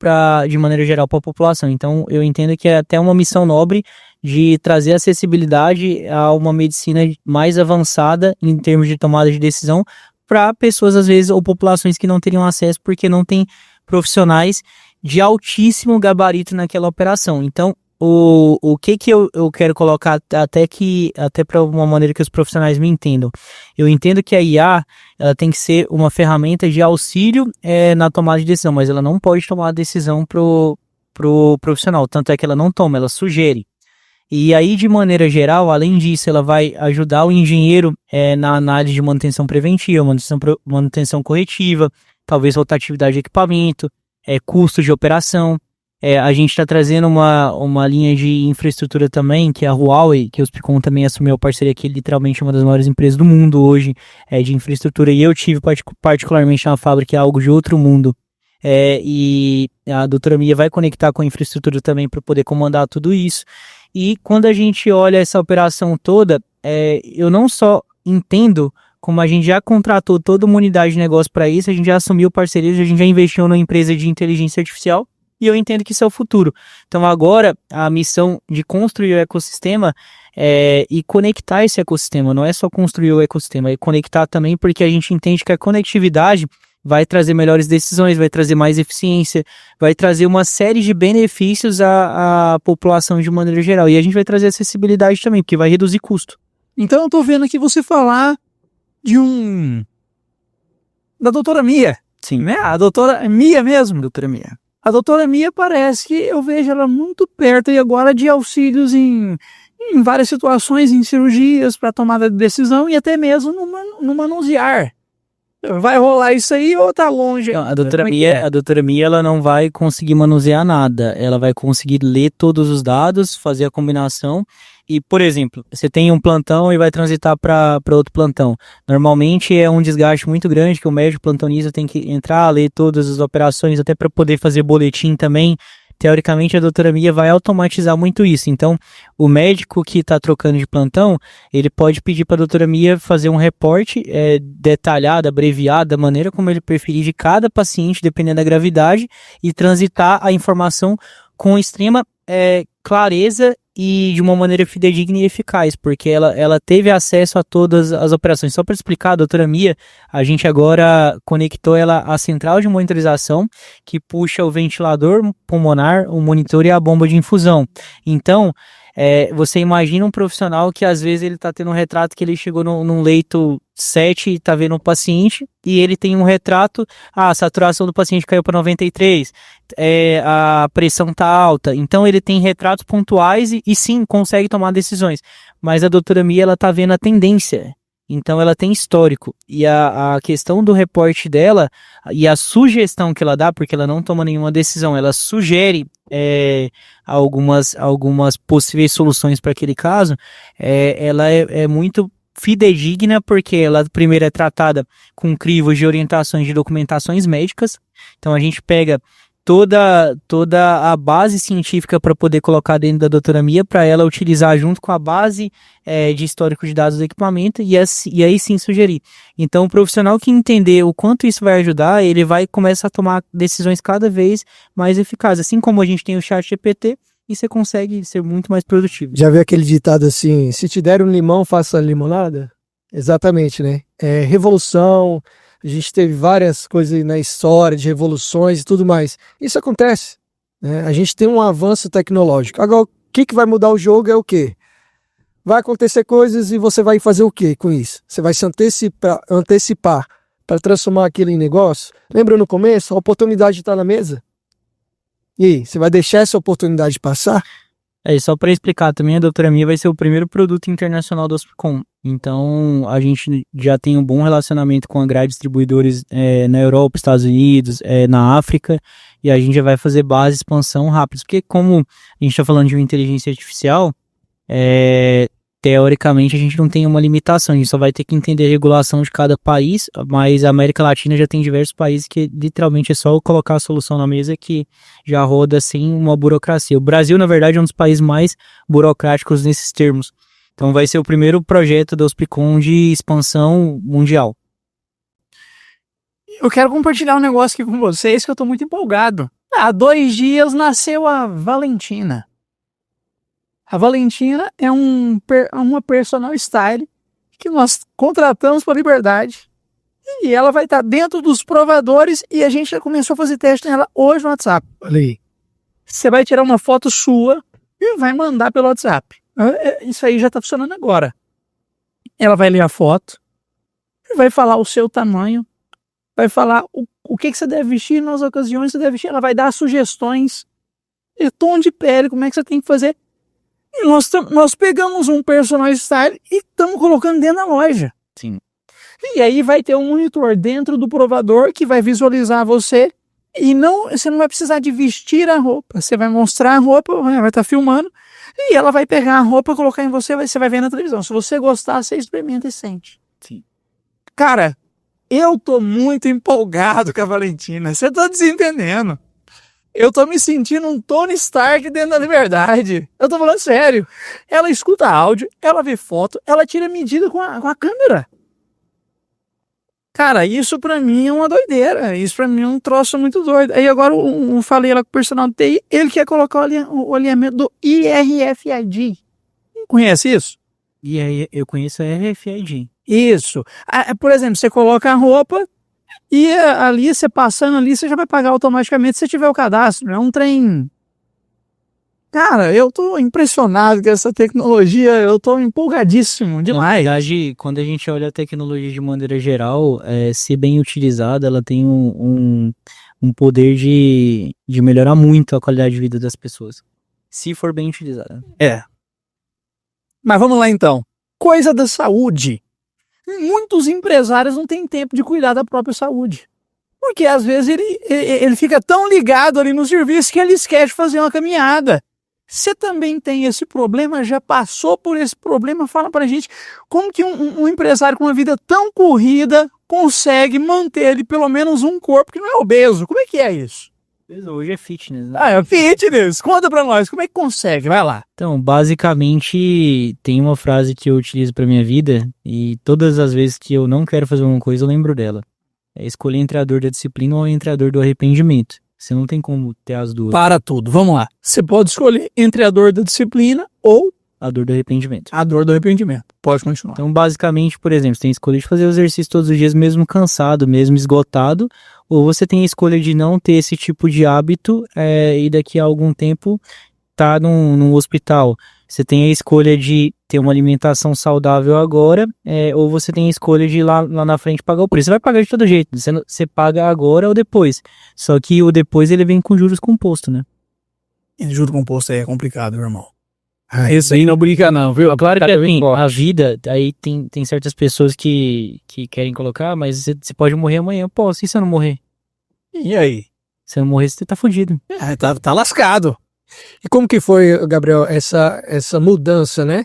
Speaker 2: de maneira geral para a população. Então eu entendo que é até uma missão nobre de trazer acessibilidade a uma medicina mais avançada em termos de tomada de decisão para pessoas às vezes ou populações que não teriam acesso porque não tem profissionais de altíssimo gabarito naquela operação. Então o que eu quero colocar até para uma maneira que os profissionais me entendam. Eu entendo que a IA ela tem que ser uma ferramenta de auxílio na tomada de decisão, mas ela não pode tomar a decisão pro profissional, tanto é que ela não toma, ela sugere. E aí, de maneira geral, além disso, ela vai ajudar o engenheiro na análise de manutenção preventiva, manutenção corretiva, talvez rotatividade de equipamento, custo de operação. A gente está trazendo uma linha de infraestrutura também, que é a Huawei, que o Hospicom também assumiu a parceria, que literalmente é uma das maiores empresas do mundo hoje de infraestrutura, e eu tive particularmente na fábrica, que é algo de outro mundo. E a doutora Mia vai conectar com a infraestrutura também para poder comandar tudo isso. E quando a gente olha essa operação toda, eu não só entendo como a gente já contratou toda uma unidade de negócio para isso, a gente já assumiu parcerias, a gente já investiu numa empresa de inteligência artificial, e eu entendo que isso é o futuro. Então agora a missão de construir o ecossistema e conectar esse ecossistema, não é só construir o ecossistema, é conectar também, porque a gente entende que a conectividade vai trazer melhores decisões, vai trazer mais eficiência, vai trazer uma série de benefícios à população de maneira geral. E a gente vai trazer acessibilidade também, porque vai reduzir custo.
Speaker 1: Então eu tô vendo aqui você falar da doutora Mia.
Speaker 2: Sim.
Speaker 1: Né? A doutora Mia mesmo.
Speaker 2: Doutora Mia.
Speaker 1: A doutora Mia parece que eu vejo ela muito perto e agora de auxílios em várias situações, em cirurgias para tomada de decisão e até mesmo no manusear. Vai rolar isso aí ou tá longe?
Speaker 2: Não, a doutora Mia ela não vai conseguir manusear nada. Ela vai conseguir ler todos os dados, fazer a combinação. E, por exemplo, você tem um plantão e vai transitar para outro plantão. Normalmente é um desgaste muito grande que o médico plantonista tem que entrar, ler todas as operações, até para poder fazer boletim também. Teoricamente, a doutora Mia vai automatizar muito isso. Então, o médico que está trocando de plantão, ele pode pedir para a doutora Mia fazer um reporte detalhado, abreviado, da maneira como ele preferir de cada paciente, dependendo da gravidade, e transitar a informação com extrema clareza e de uma maneira fidedigna e eficaz, porque ela teve acesso a todas as operações. Só para explicar, a doutora Mia, a gente agora conectou ela à central de monitorização, que puxa o ventilador pulmonar, o monitor e a bomba de infusão. Então, você imagina um profissional que às vezes ele está tendo um retrato que ele chegou num leito 7 e está vendo um paciente, e ele tem um retrato, a saturação do paciente caiu para 93, a pressão está alta. Então ele tem retratos pontuais e sim, consegue tomar decisões. Mas a doutora Mia, ela está vendo a tendência. Então ela tem histórico, e a questão do reporte dela e a sugestão que ela dá, porque ela não toma nenhuma decisão, ela sugere algumas possíveis soluções para aquele caso, ela é muito fidedigna, porque ela primeiro é tratada com crivos de orientações de documentações médicas. Então a gente pega toda a base científica para poder colocar dentro da doutora Mia, para ela utilizar junto com a base de histórico de dados do equipamento e aí sim sugerir. Então o profissional que entender o quanto isso vai ajudar, ele vai começar a tomar decisões cada vez mais eficazes. Assim como a gente tem o ChatGPT, e você consegue ser muito mais produtivo.
Speaker 3: Já viu aquele ditado assim, se te der um limão, faça limonada? Exatamente, né? Revolução, a gente teve várias coisas na história de revoluções e tudo mais. Isso acontece, né? A gente tem um avanço tecnológico. Agora, o que vai mudar o jogo é o quê? Vai acontecer coisas e você vai fazer o quê com isso? Você vai se antecipar para transformar aquilo em negócio? Lembra no começo? A oportunidade está na mesa. E aí, você vai deixar essa oportunidade passar?
Speaker 2: Só para explicar também, a doutora Mia vai ser o primeiro produto internacional do Hospicom. Então, a gente já tem um bom relacionamento com grandes distribuidores na Europa, Estados Unidos, na África, e a gente já vai fazer base, expansão rápida. Porque como a gente está falando de uma inteligência artificial, teoricamente a gente não tem uma limitação, a gente só vai ter que entender a regulação de cada país, mas a América Latina já tem diversos países que literalmente é só colocar a solução na mesa que já roda sem uma burocracia. O Brasil, na verdade, é um dos países mais burocráticos nesses termos. Então vai ser o primeiro projeto da Hospicom de expansão mundial.
Speaker 1: eu quero compartilhar um negócio aqui com vocês que eu tô muito empolgado. Há 2 dias nasceu a Valentina. A Valentina é uma personal style que nós contratamos para Liberdade. E ela vai estar dentro dos provadores e a gente já começou a fazer teste nela hoje no WhatsApp.
Speaker 3: Olha aí.
Speaker 1: Você vai tirar uma foto sua e vai mandar pelo WhatsApp. Isso aí já está funcionando agora. Ela vai ler a foto, vai falar o seu tamanho, vai falar o que você deve vestir nas ocasiões que você deve vestir. Ela vai dar sugestões de tom de pele, como é que você tem que fazer. E nós pegamos um personal style e estamos colocando dentro da loja.
Speaker 2: Sim.
Speaker 1: E aí vai ter um monitor dentro do provador que vai visualizar você e você não vai precisar de vestir a roupa. Você vai mostrar a roupa, vai estar filmando e ela vai pegar a roupa, colocar em você, você vai ver na televisão. Se você gostar, você experimenta e sente.
Speaker 2: Sim.
Speaker 1: Cara, eu tô muito empolgado com a Valentina. Você tá desentendendo. Eu tô me sentindo um Tony Stark dentro da Liberdade. Eu tô falando sério. Ela escuta áudio, ela vê foto, ela tira medida com a câmera. Cara, isso pra mim é uma doideira. Isso pra mim é um troço muito doido. Aí agora eu falei lá com o personal do TI, ele quer colocar o alinhamento do IRFID. Conhece isso?
Speaker 2: E aí eu conheço a RFID.
Speaker 1: Isso. Por exemplo, você coloca a roupa e ali, você passando ali, você já vai pagar automaticamente se tiver o cadastro. É um trem... Cara, eu tô impressionado com essa tecnologia, eu tô empolgadíssimo demais.
Speaker 2: Na verdade, quando a gente olha a tecnologia de maneira geral, se bem utilizada, ela tem um poder de melhorar muito a qualidade de vida das pessoas. Se for bem utilizada.
Speaker 1: Mas vamos lá então. Coisa da saúde. Muitos empresários não têm tempo de cuidar da própria saúde. Porque às vezes ele fica tão ligado ali no serviço que ele esquece de fazer uma caminhada. Você também tem esse problema, já passou por esse problema? Fala pra gente como que um empresário com uma vida tão corrida consegue manter ali pelo menos um corpo que não é obeso. Como é que é isso?
Speaker 2: Hoje é fitness, né?
Speaker 1: É fitness. Conta pra nós, como é que consegue? Vai lá.
Speaker 2: Então, basicamente, tem uma frase que eu utilizo pra minha vida e todas as vezes que eu não quero fazer alguma coisa, eu lembro dela. É escolher entre a dor da disciplina ou entre a dor do arrependimento. Você não tem como ter as duas.
Speaker 1: Para tudo, vamos lá. Você pode escolher entre a dor da disciplina ou
Speaker 2: a dor do arrependimento.
Speaker 1: A dor do arrependimento. Pode continuar.
Speaker 2: Então, basicamente, por exemplo, você tem a escolha de fazer o exercício todos os dias, mesmo cansado, mesmo esgotado, ou você tem a escolha de não ter esse tipo de hábito e daqui a algum tempo tá num hospital. Você tem a escolha de ter uma alimentação saudável agora, ou você tem a escolha de ir lá na frente pagar o preço. Você vai pagar de todo jeito, você paga agora ou depois. Só que o depois ele vem com juros compostos, né?
Speaker 1: E juro composto aí é complicado, meu irmão. Isso aí não brinca não, viu? Claro que
Speaker 2: assim, a vida, aí tem certas pessoas que querem colocar, mas você pode morrer amanhã. Pô, se você não morrer?
Speaker 1: E aí?
Speaker 2: Se não morrer, você tá fudido.
Speaker 1: Tá lascado.
Speaker 3: E como que foi, Gabriel, essa mudança, né?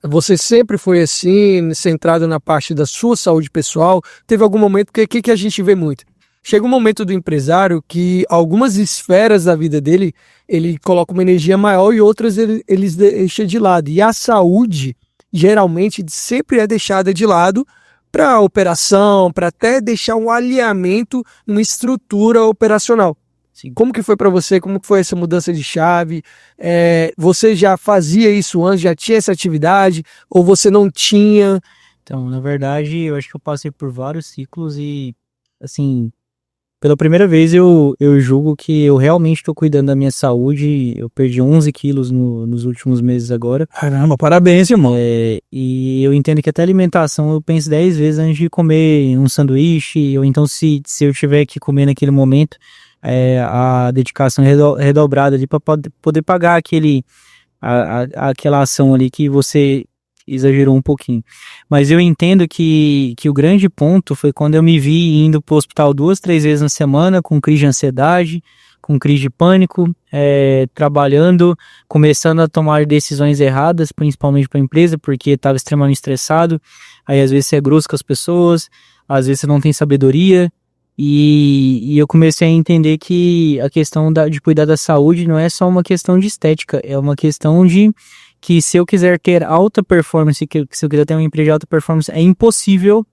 Speaker 3: Você sempre foi assim, centrado na parte da sua saúde pessoal? Teve algum momento, porque que a gente vê muito? Chega um momento do empresário que algumas esferas da vida dele, ele coloca uma energia maior e outras eles deixam de lado. E a saúde, geralmente, sempre é deixada de lado para operação, para até deixar um alinhamento numa estrutura operacional.
Speaker 2: Sim.
Speaker 3: Como que foi para você? Como que foi essa mudança de chave? Você já fazia isso antes? Já tinha essa atividade? Ou você não tinha?
Speaker 2: Então, na verdade, eu acho que eu passei por vários ciclos e, assim, pela primeira vez eu julgo que eu realmente estou cuidando da minha saúde. Eu perdi 11 quilos nos últimos meses agora.
Speaker 1: Caramba, parabéns, irmão.
Speaker 2: E eu entendo que até alimentação eu penso 10 vezes antes de comer um sanduíche, ou então se eu tiver que comer naquele momento, a dedicação redobrada ali para poder pagar aquela ação ali que você exagerou um pouquinho. Mas eu entendo que o grande ponto foi quando eu me vi indo pro hospital 2, 3 vezes na semana, com crise de ansiedade, com crise de pânico, trabalhando, começando a tomar decisões erradas, principalmente para a empresa, porque estava extremamente estressado. Aí às vezes você é grosso com as pessoas, às vezes você não tem sabedoria, e eu comecei a entender que a questão de cuidar da saúde não é só uma questão de estética, é uma questão de que se eu quiser ter alta performance, se eu quiser ter uma empresa de alta performance, é impossível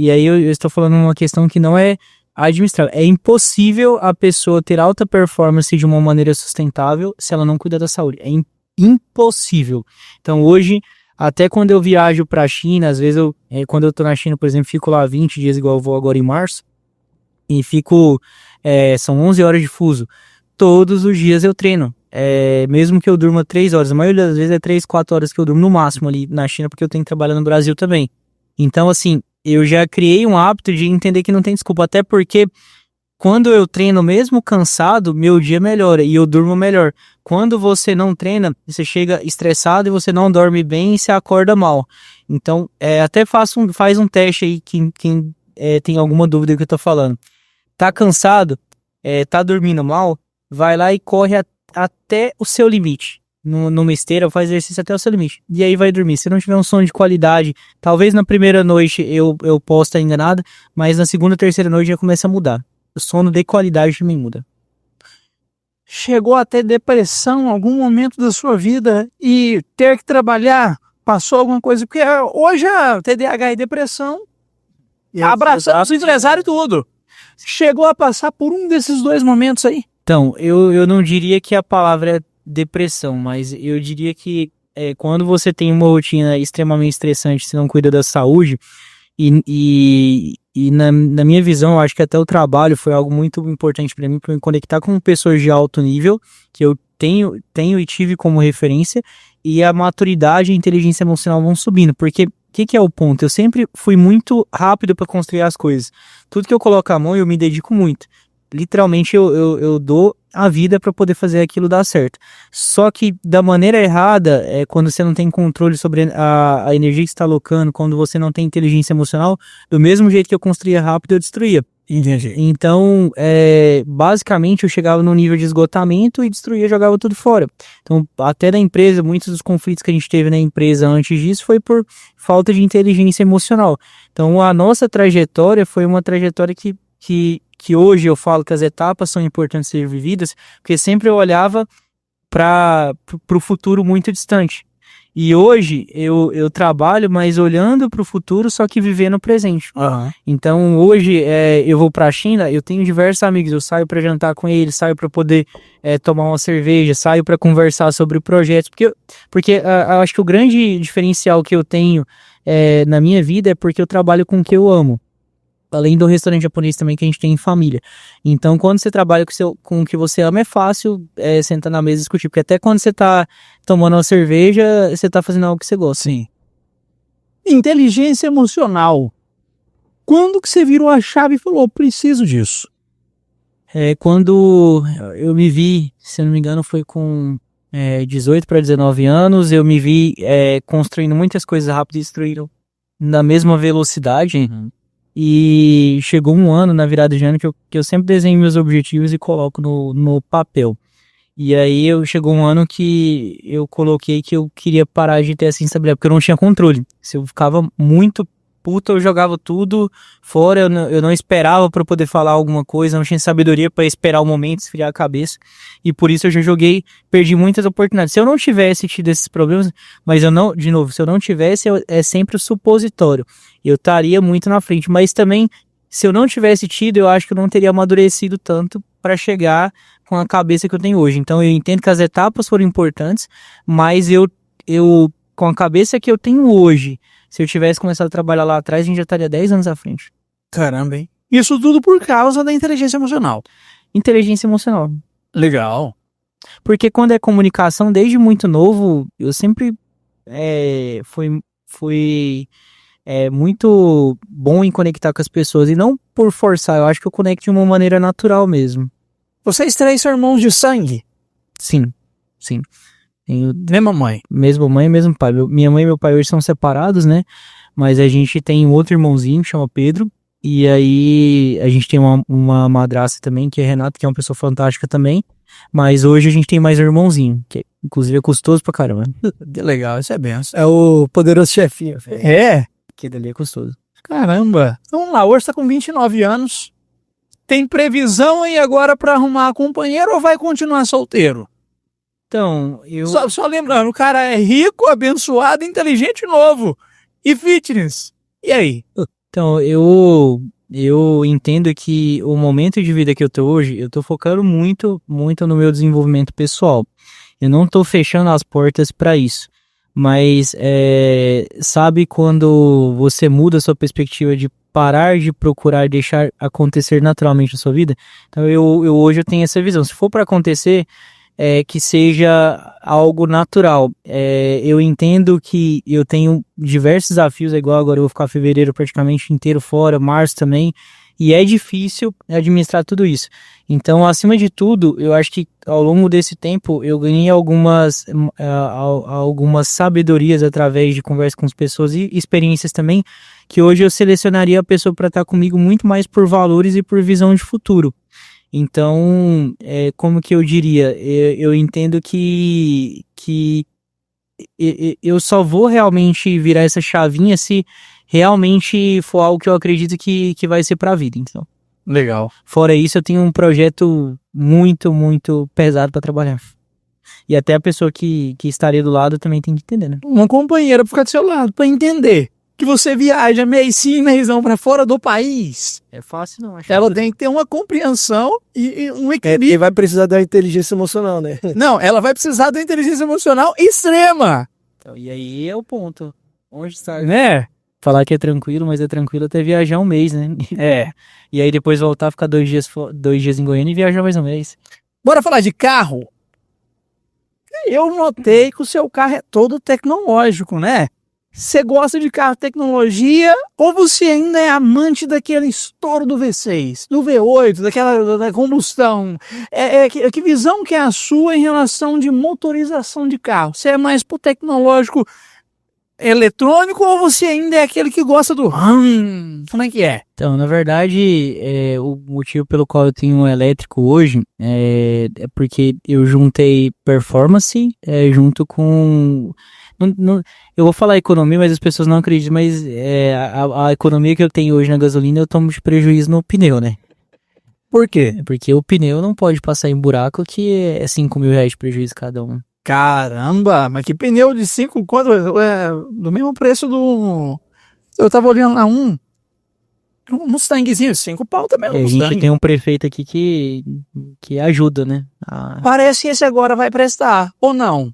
Speaker 2: E aí eu estou falando uma questão que não é administrável. É impossível a pessoa ter alta performance de uma maneira sustentável se ela não cuida da saúde. É impossível. Então hoje, até quando eu viajo para a China, às vezes quando eu tô na China, por exemplo, fico lá 20 dias, igual eu vou agora em março, e são 11 horas de fuso. Todos os dias eu treino. Mesmo que eu durma 3 horas, a maioria das vezes é 3, 4 horas que eu durmo no máximo ali na China, porque eu tenho que trabalhar no Brasil também. Então, assim, eu já criei um hábito de entender que não tem desculpa, até porque quando eu treino mesmo cansado, meu dia melhora e eu durmo melhor. Quando você não treina, você chega estressado e você não dorme bem e você acorda mal. Então, até faz um teste aí, quem tem alguma dúvida do que eu tô falando. Tá cansado, tá dormindo mal, vai lá e corre até o seu limite. Numa esteira, faz exercício até o seu limite. E aí vai dormir. Se não tiver um sono de qualidade, talvez na primeira noite eu possa estar enganado, mas na segunda, terceira noite já começa a mudar. O sono de qualidade também muda.
Speaker 1: Chegou a ter depressão em algum momento da sua vida e ter que trabalhar? Passou alguma coisa? Porque hoje a TDAH e depressão abraçamos o empresário e tudo. Chegou a passar por um desses dois momentos aí?
Speaker 2: Então, eu não diria que a palavra é depressão, mas eu diria que quando você tem uma rotina extremamente estressante, você não cuida da saúde, e na minha visão, eu acho que até o trabalho foi algo muito importante para mim, para me conectar com pessoas de alto nível, que eu tenho e tive como referência, e a maturidade e a inteligência emocional vão subindo, porque o que é o ponto? Eu sempre fui muito rápido para construir as coisas. Tudo que eu coloco a mão, eu me dedico muito. Literalmente, eu dou a vida para poder fazer aquilo dar certo. Só que da maneira errada, quando você não tem controle sobre a energia que você está alocando, quando você não tem inteligência emocional, do mesmo jeito que eu construía rápido, eu destruía.
Speaker 1: Entendi.
Speaker 2: Então, basicamente, eu chegava num nível de esgotamento e destruía, jogava tudo fora. Então, até na empresa, muitos dos conflitos que a gente teve na empresa antes disso foi por falta de inteligência emocional. Então, a nossa trajetória foi uma trajetória que hoje eu falo que as etapas são importantes ser vividas, porque sempre eu olhava para o futuro muito distante. E hoje eu trabalho, mas olhando para o futuro, só que vivendo o presente.
Speaker 1: Uhum.
Speaker 2: Então hoje eu vou para a China, eu tenho diversos amigos, eu saio para jantar com eles, saio para poder tomar uma cerveja, saio para conversar sobre projetos, porque eu acho que o grande diferencial que eu tenho na minha vida é porque eu trabalho com o que eu amo. Além do restaurante japonês também que a gente tem em família. Então, quando você trabalha com o que você ama, é fácil sentar na mesa e discutir. Porque até quando você tá tomando uma cerveja, você tá fazendo algo que você gosta.
Speaker 1: Sim. Inteligência emocional. Quando que você virou a chave e falou, preciso disso?
Speaker 2: Quando eu me vi, se eu não me engano, foi com 18 para 19 anos, eu me vi construindo muitas coisas rápido e destruindo na mesma velocidade.
Speaker 1: Uhum.
Speaker 2: E chegou um ano, na virada de ano, que eu sempre desenho meus objetivos e coloco no papel. E aí chegou um ano que eu coloquei que eu queria parar de ter essa instabilidade, porque eu não tinha controle. Se eu ficava muito puto, eu jogava tudo fora, eu não esperava para poder falar alguma coisa, não tinha sabedoria para esperar o momento, esfriar a cabeça. E por isso eu já perdi muitas oportunidades. Se eu não tivesse tido esses problemas, mas se eu não tivesse, é sempre o supositório. Eu estaria muito na frente, mas também, se eu não tivesse tido, eu acho que eu não teria amadurecido tanto para chegar com a cabeça que eu tenho hoje. Então eu entendo que as etapas foram importantes, mas eu com a cabeça que eu tenho hoje, se eu tivesse começado a trabalhar lá atrás, a gente já estaria 10 anos à frente.
Speaker 1: Caramba, hein? Isso tudo por causa da inteligência emocional.
Speaker 2: Inteligência emocional.
Speaker 1: Legal.
Speaker 2: Porque quando é comunicação, desde muito novo, eu sempre fui muito bom em conectar com as pessoas. E não por forçar, eu acho que eu conecto de uma maneira natural mesmo.
Speaker 1: Vocês três são irmãos de sangue?
Speaker 2: Sim, sim. Tenho
Speaker 1: Mesma mãe?
Speaker 2: mesma mãe e mesmo pai. Minha mãe e meu pai hoje são separados, né? Mas a gente tem um outro irmãozinho que chama Pedro. E aí a gente tem uma madrasta também, que é Renato, que é uma pessoa fantástica também. Mas hoje a gente tem mais um irmãozinho, que inclusive é custoso pra caramba.
Speaker 1: Legal, isso é benção.
Speaker 3: É o poderoso chefinho.
Speaker 1: É?
Speaker 2: Que dali é custoso.
Speaker 1: Caramba. Vamos lá, hoje tá com 29 anos. Tem previsão aí agora pra arrumar companheiro ou vai continuar solteiro?
Speaker 2: Então, eu...
Speaker 1: Só lembrando, o cara é rico, abençoado, inteligente e novo. E fitness. E aí?
Speaker 2: Então, eu entendo que o momento de vida que eu tô hoje, eu tô focando muito no meu desenvolvimento pessoal. Eu não tô fechando as portas para isso. Mas, sabe quando você muda a sua perspectiva de parar de procurar e deixar acontecer naturalmente na sua vida? Então, hoje eu tenho essa visão. Se for para acontecer, que seja algo natural. Eu entendo que eu tenho diversos desafios, igual agora eu vou ficar fevereiro praticamente inteiro fora, março também, e é difícil administrar tudo isso. Então, acima de tudo, eu acho que ao longo desse tempo eu ganhei algumas sabedorias através de conversa com as pessoas e experiências também, que hoje eu selecionaria a pessoa para estar comigo muito mais por valores e por visão de futuro. Então, como que eu diria? Eu entendo que eu só vou realmente virar essa chavinha se realmente for algo que eu acredito que vai ser pra vida, então.
Speaker 1: Legal.
Speaker 2: Fora isso, eu tenho um projeto muito, muito pesado pra trabalhar. E até a pessoa que estaria do lado também tem que entender, né?
Speaker 1: Uma companheira pra ficar do seu lado, pra entender que você viaja mês sim, mês não pra fora do país.
Speaker 2: É fácil não, acho.
Speaker 1: Ela tem que ter uma compreensão e um
Speaker 3: E
Speaker 1: equilíbrio.
Speaker 3: vai precisar da inteligência emocional, né?
Speaker 1: Não, ela vai precisar da inteligência emocional extrema,
Speaker 2: Então, e aí é o ponto. Onde está?
Speaker 1: né?
Speaker 2: Falar que é tranquilo, mas é tranquilo até viajar um mês, né?
Speaker 1: É.
Speaker 2: E aí depois voltar, ficar 2 dias em Goiânia e viajar mais um mês.
Speaker 1: Bora falar de carro? Eu notei que o seu carro é todo tecnológico, né? Você gosta de carro tecnologia ou você ainda é amante daquele estouro do V6, do V8, da combustão? Que visão que é a sua em relação de motorização de carro? Você é mais pro tecnológico eletrônico ou você ainda é aquele que gosta do Como é que é?
Speaker 2: Então, na verdade, o motivo pelo qual eu tenho um elétrico hoje é porque eu juntei performance junto com... eu vou falar economia, mas as pessoas não acreditam, mas a economia que eu tenho hoje na gasolina eu tomo de prejuízo no pneu, né?
Speaker 1: Por quê?
Speaker 2: Porque o pneu não pode passar em buraco que é 5 mil reais de prejuízo cada um.
Speaker 1: Caramba, mas que pneu de 5 quanto? Do mesmo preço do... Eu tava olhando lá um Mustangzinho, 5 pau também.
Speaker 2: A gente tem um prefeito aqui que ajuda, né?
Speaker 1: Parece que esse agora vai prestar, ou não?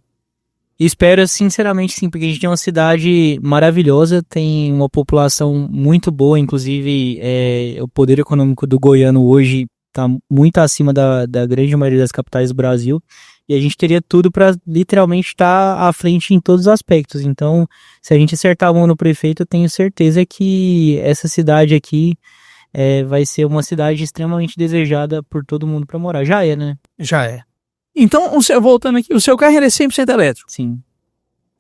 Speaker 2: Espero sinceramente sim, porque a gente tem uma cidade maravilhosa, tem uma população muito boa, inclusive o poder econômico do goiano hoje está muito acima da grande maioria das capitais do Brasil, e a gente teria tudo para literalmente estar à frente em todos os aspectos. Então, se a gente acertar a mão no prefeito, eu tenho certeza que essa cidade aqui vai ser uma cidade extremamente desejada por todo mundo para morar. Já é, né?
Speaker 1: Já é. Então, voltando aqui, o seu carro ele é 100% elétrico.
Speaker 2: Sim.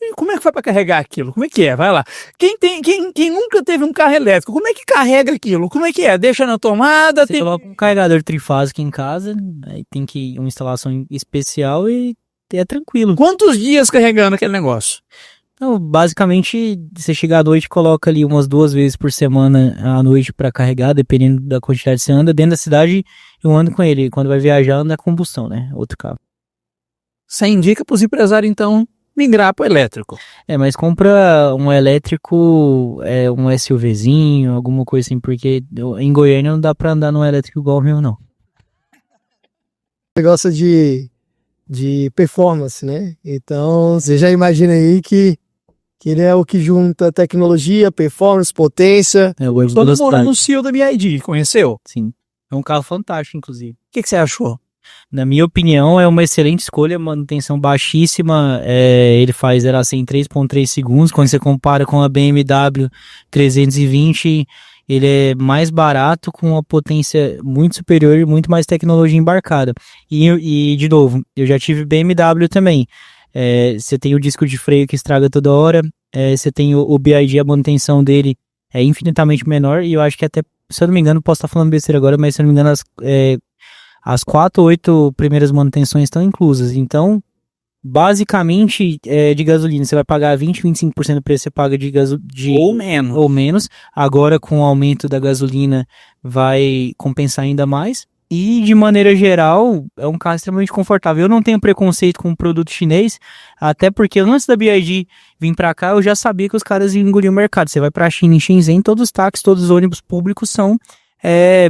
Speaker 1: E como é que faz para carregar aquilo? Como é que é? Vai lá. Quem nunca teve um carro elétrico, como é que carrega aquilo? Como é que é? Deixa na tomada?
Speaker 2: Você coloca um carregador trifásico em casa, aí tem que uma instalação especial e é tranquilo.
Speaker 1: Quantos dias carregando aquele negócio?
Speaker 2: Então, basicamente, você chega à noite, coloca ali umas 2 vezes por semana à noite para carregar, dependendo da quantidade que você anda. Dentro da cidade, eu ando com ele. Quando vai viajar, anda a combustão, né? Outro carro.
Speaker 1: Você indica para os empresários, então, migrar para o elétrico.
Speaker 2: Mas compra um elétrico, um SUVzinho, alguma coisa assim, porque em Goiânia não dá para andar num elétrico igual o meu, não.
Speaker 3: Você gosta de performance, né? Então, você já imagina aí que ele é o que junta tecnologia, performance, potência.
Speaker 1: Todo mundo no CEO da BYD, conheceu?
Speaker 2: Sim. É um carro fantástico, inclusive.
Speaker 1: O que você achou?
Speaker 2: Na minha opinião, é uma excelente escolha, manutenção baixíssima, ele faz 0 a 100 em 3.3 segundos, quando você compara com a BMW 320, ele é mais barato, com uma potência muito superior e muito mais tecnologia embarcada. E de novo, eu já tive BMW também, você tem o disco de freio que estraga toda hora, você tem o BYD, a manutenção dele é infinitamente menor, e eu acho que até, se eu não me engano, posso estar falando besteira agora, mas se eu não me engano, as 4 ou 8 primeiras manutenções estão inclusas. Então, basicamente, de gasolina, você vai pagar 20, 25% do preço, você paga ou menos. Agora, com o aumento da gasolina, vai compensar ainda mais. E, de maneira geral, é um carro extremamente confortável. Eu não tenho preconceito com o produto chinês, até porque antes da BYD vir para cá, eu já sabia que os caras iam engolir o mercado. Você vai para a China, em Shenzhen, todos os táxis, todos os ônibus públicos são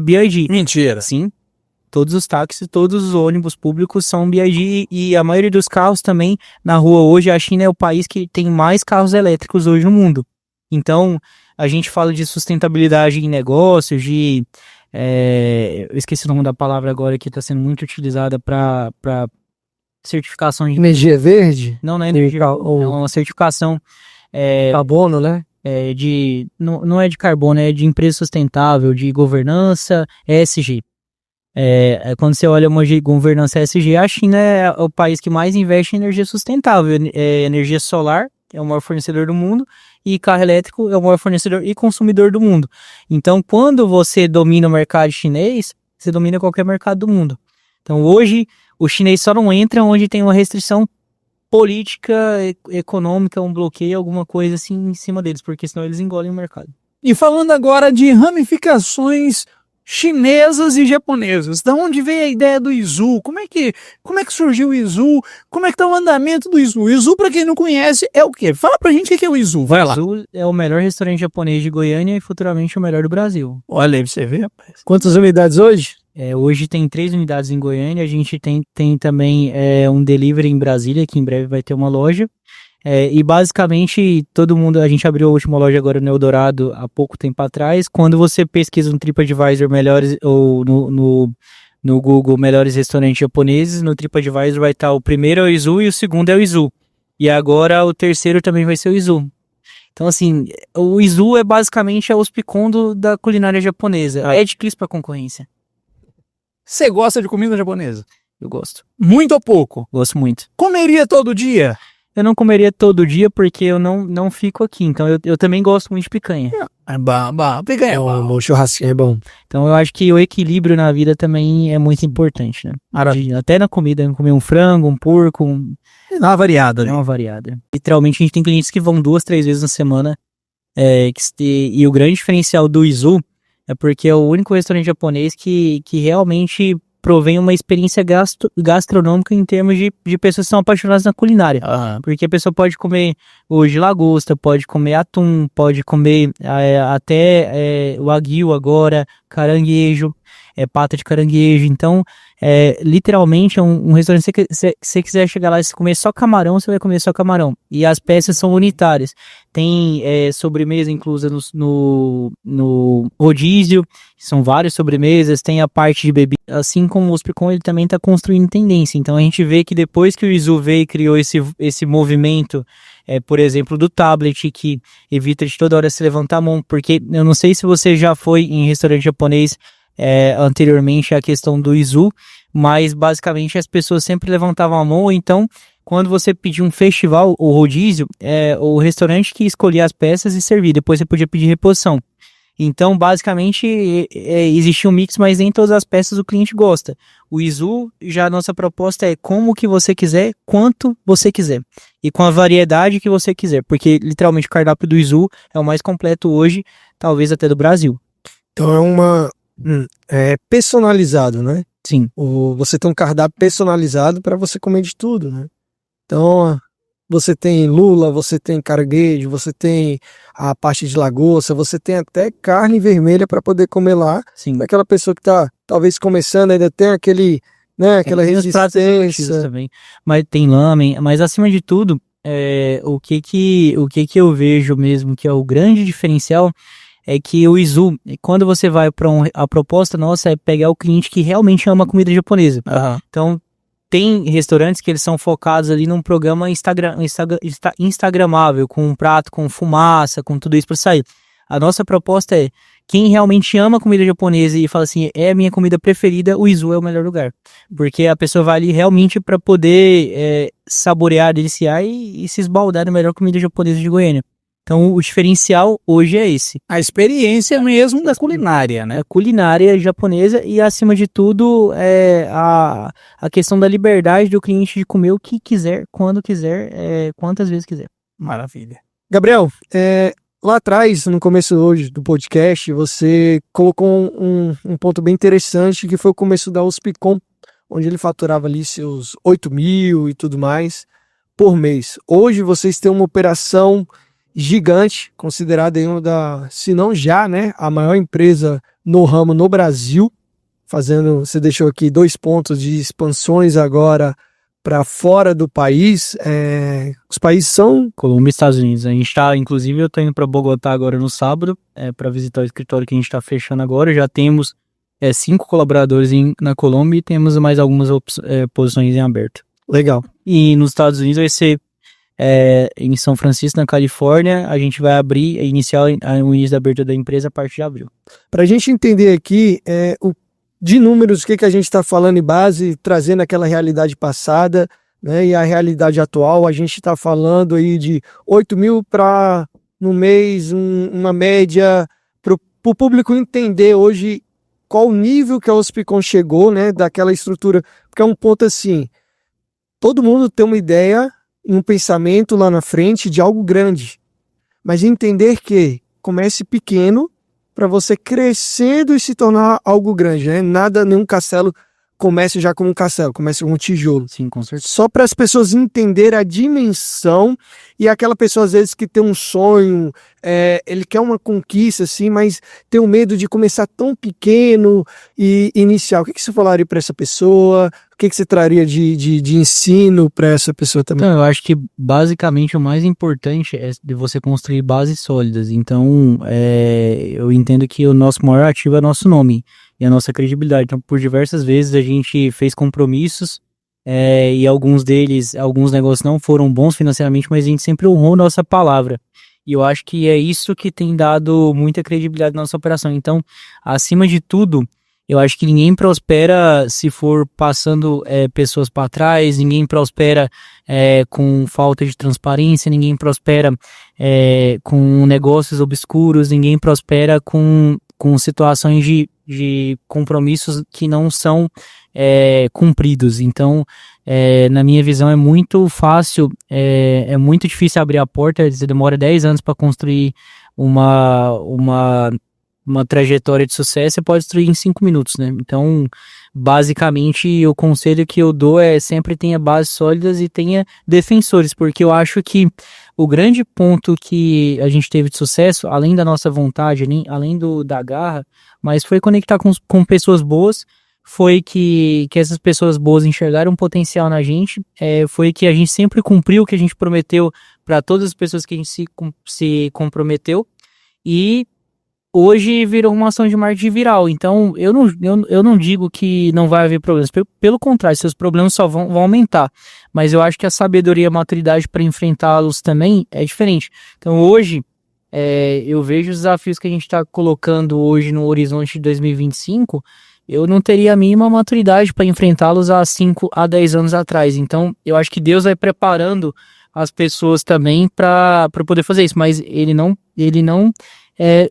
Speaker 2: BYD.
Speaker 1: Mentira.
Speaker 2: Sim, todos os táxis, todos os ônibus públicos são BYD e a maioria dos carros também na rua hoje. A China é o país que tem mais carros elétricos hoje no mundo. Então, a gente fala de sustentabilidade em negócios, eu esqueci o nome da palavra agora que está sendo muito utilizada para certificação de...
Speaker 3: Energia verde?
Speaker 2: Não é energia, é uma certificação
Speaker 3: Carbono, né?
Speaker 2: não é de carbono, é de empresa sustentável, de governança ESG. Quando você olha uma governança ESG, a China é o país que mais investe em energia sustentável, energia solar, é o maior fornecedor do mundo, e carro elétrico é o maior fornecedor e consumidor do mundo. Então, quando você domina o mercado chinês, você domina qualquer mercado do mundo. Então, hoje, o chinês só não entra onde tem uma restrição política, econômica, um bloqueio, alguma coisa assim em cima deles, porque senão eles engolem o mercado.
Speaker 1: E falando agora de ramificações chinesas e japonesas, da onde veio a ideia do Izu? Como é que surgiu o Izu? Como é que tá o andamento do Izu? O Izu, pra quem não conhece, é o quê? Fala pra gente o que é o Izu, vai lá.
Speaker 2: O Izu é o melhor restaurante japonês de Goiânia e futuramente o melhor do Brasil.
Speaker 1: Olha aí pra você ver, rapaz.
Speaker 3: Quantas unidades hoje?
Speaker 2: Hoje tem 3 unidades em Goiânia, a gente tem também um delivery em Brasília, que em breve vai ter uma loja. E basicamente todo mundo, a gente abriu a última loja agora no Eldorado há pouco tempo atrás. Quando você pesquisa no TripAdvisor melhores, ou no Google melhores restaurantes japoneses, no TripAdvisor vai estar o primeiro é o Izu e o segundo é o Izu. E agora o terceiro também vai ser o Izu. Então assim, o Izu é basicamente a Ospicon da culinária japonesa. É de clis para concorrência.
Speaker 1: Você gosta de comida japonesa?
Speaker 2: Eu gosto.
Speaker 1: Muito ou pouco?
Speaker 2: Gosto muito.
Speaker 1: Comeria todo dia?
Speaker 2: Eu não comeria todo dia porque eu não fico aqui. Então eu também gosto muito de picanha.
Speaker 1: É bom, picanha é bom.
Speaker 3: O churrasquinho é bom.
Speaker 2: Então eu acho que o equilíbrio na vida também é muito importante, né? Até na comida, comer um frango, um porco,
Speaker 1: Dá uma variada,
Speaker 2: é
Speaker 1: né?
Speaker 2: uma variada. Literalmente a gente tem clientes que vão 2, 3 vezes na semana. E o grande diferencial do Izu é porque é o único restaurante japonês que realmente provém uma experiência gastronômica em termos de pessoas que são apaixonadas na culinária. Porque a pessoa pode comer hoje lagosta, pode comer atum, pode comer até wagyu agora, caranguejo, pata de caranguejo. Então, literalmente é um restaurante que se você quiser chegar lá e comer só camarão, você vai comer só camarão. E as peças são unitárias. Tem sobremesa inclusa no rodízio, são várias sobremesas, tem a parte de bebida. Assim como o Ospicon, ele também está construindo tendência. Então a gente vê que depois que o Izu veio e criou esse movimento, por exemplo, do tablet, que evita de toda hora se levantar a mão, porque eu não sei se você já foi em restaurante japonês anteriormente a questão do Izu, mas basicamente as pessoas sempre levantavam a mão, ou então quando você pedia um festival ou rodízio, o restaurante que escolhia as peças e servia, depois você podia pedir reposição. Então, basicamente, existe um mix, mas nem todas as peças o cliente gosta. O Izu, já a nossa proposta é como que você quiser, quanto você quiser. E com a variedade que você quiser, porque literalmente o cardápio do Izu é o mais completo hoje, talvez até do Brasil.
Speaker 3: Então é personalizado, né?
Speaker 2: Sim.
Speaker 3: Você tem um cardápio personalizado para você comer de tudo, né? Então, você tem lula, você tem caranguejo, você tem a parte de lagosta, você tem até carne vermelha para poder comer lá.
Speaker 2: Sim.
Speaker 3: Aquela pessoa que está talvez começando ainda tem aquele, né, aquela resistência
Speaker 2: também. Mas tem lamen, mas acima de tudo, o que eu vejo mesmo que é o grande diferencial é que o Izu, quando você vai para a proposta nossa é pegar o cliente que realmente ama comida japonesa. Então, tem restaurantes que eles são focados ali num programa instagramável, com um prato, com fumaça, com tudo isso para sair. A nossa proposta é, quem realmente ama comida japonesa e fala assim, é a minha comida preferida, o Izu é o melhor lugar. Porque a pessoa vai ali realmente para poder saborear, deliciar e se esbaldar na melhor comida japonesa de Goiânia. Então, o diferencial hoje é esse.
Speaker 1: A experiência mesmo da culinária, né?
Speaker 2: A culinária japonesa e, acima de tudo, a questão da liberdade do cliente de comer o que quiser, quando quiser, quantas vezes quiser.
Speaker 1: Maravilha.
Speaker 3: Gabriel, lá atrás, no começo hoje do podcast, você colocou um ponto bem interessante, que foi o começo da Hospicom, onde ele faturava ali seus 8 mil e tudo mais por mês. Hoje vocês têm uma operação gigante, considerada aí uma da, se não já, né, a maior empresa no ramo no Brasil, você deixou aqui 2 pontos de expansões agora para fora do país. Os países são...
Speaker 2: Colômbia e Estados Unidos. A gente tá, inclusive, eu tô indo para Bogotá agora no sábado, para visitar o escritório que a gente tá fechando agora. Já temos 5 colaboradores na Colômbia e temos mais algumas posições em aberto.
Speaker 3: Legal.
Speaker 2: E nos Estados Unidos vai ser em São Francisco, na Califórnia. A gente vai iniciar o início da abertura da empresa a partir de abril.
Speaker 3: Para a gente entender aqui de números, o que a gente está falando em base, trazendo aquela realidade passada, né, e a realidade atual, a gente está falando aí de 8 mil para, no mês, uma média, para o público entender hoje qual o nível que a Hospicom chegou, né, daquela estrutura, porque é um ponto assim, todo mundo tem uma ideia, um pensamento lá na frente de algo grande, mas entender que comece pequeno para você crescendo e se tornar algo grande, né? Nenhum castelo comece já como um castelo, comece como um tijolo.
Speaker 2: Sim, com certeza.
Speaker 3: Só para as pessoas entenderem a dimensão, e aquela pessoa às vezes que tem um sonho, ele quer uma conquista assim, mas tem o medo de começar tão pequeno e iniciar. O que você falaria para essa pessoa? O que você traria de ensino para essa pessoa também?
Speaker 2: Então, eu acho que basicamente o mais importante é de você construir bases sólidas. Então, eu entendo que o nosso maior ativo é o nosso nome e a nossa credibilidade. Então, por diversas vezes a gente fez compromissos e alguns negócios não foram bons financeiramente, mas a gente sempre honrou nossa palavra. E eu acho que é isso que tem dado muita credibilidade na nossa operação. Então, acima de tudo, eu acho que ninguém prospera se for passando pessoas para trás, ninguém prospera com falta de transparência, ninguém prospera com negócios obscuros, ninguém prospera com situações de compromissos que não são cumpridos. Então, na minha visão, é muito fácil, é muito difícil abrir a porta, você demora 10 anos para construir uma trajetória de sucesso, você pode destruir em 5 minutos, né? Então, basicamente, o conselho que eu dou é sempre tenha bases sólidas e tenha defensores, porque eu acho que o grande ponto que a gente teve de sucesso, além da nossa vontade, além da garra, mas foi conectar com pessoas boas, foi que essas pessoas boas enxergaram um potencial na gente, foi que a gente sempre cumpriu o que a gente prometeu para todas as pessoas que a gente se comprometeu, e hoje virou uma ação de marketing viral. Então, eu não digo que não vai haver problemas. Pelo contrário, seus problemas só vão aumentar. Mas eu acho que a sabedoria e a maturidade para enfrentá-los também é diferente. Então, hoje, eu vejo os desafios que a gente está colocando hoje no horizonte de 2025, eu não teria a mínima maturidade para enfrentá-los há 5 a 10 anos atrás. Então, eu acho que Deus vai preparando as pessoas também para poder fazer isso. Mas ele não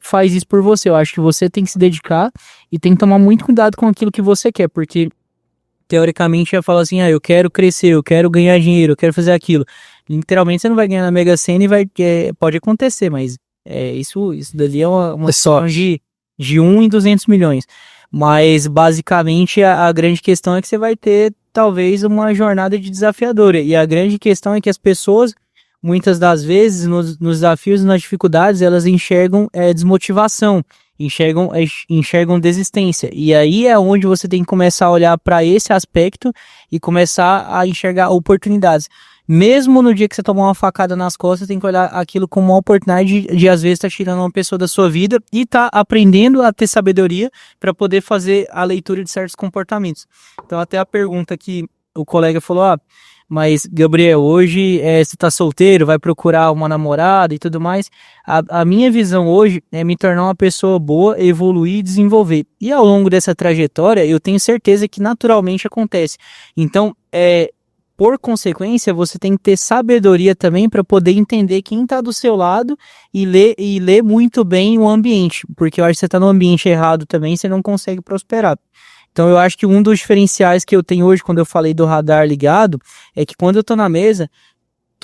Speaker 2: faz isso por você. Eu acho que você tem que se dedicar e tem que tomar muito cuidado com aquilo que você quer, porque teoricamente ia falar assim, eu quero crescer, eu quero ganhar dinheiro, eu quero fazer aquilo. Literalmente você não vai ganhar na Mega Sena e pode acontecer, mas isso dali é uma questão de 1 em 200 milhões. Mas basicamente a grande questão é que você vai ter talvez uma jornada de desafiadora, e a grande questão é que as pessoas muitas das vezes, nos desafios e nas dificuldades, elas enxergam desmotivação, enxergam desistência. E aí é onde você tem que começar a olhar para esse aspecto e começar a enxergar oportunidades. Mesmo no dia que você tomar uma facada nas costas, você tem que olhar aquilo como uma oportunidade de às vezes, estar tirando uma pessoa da sua vida e estar aprendendo a ter sabedoria para poder fazer a leitura de certos comportamentos. Então, até a pergunta que o colega falou, mas, Gabriel, hoje você tá solteiro, vai procurar uma namorada e tudo mais. A minha visão hoje é me tornar uma pessoa boa, evoluir e desenvolver. E ao longo dessa trajetória, eu tenho certeza que naturalmente acontece. Então, por consequência, você tem que ter sabedoria também para poder entender quem está do seu lado e ler muito bem o ambiente. Porque eu acho que você está no ambiente errado também, você não consegue prosperar. Então eu acho que um dos diferenciais que eu tenho hoje, quando eu falei do radar ligado, é que quando eu tô na mesa,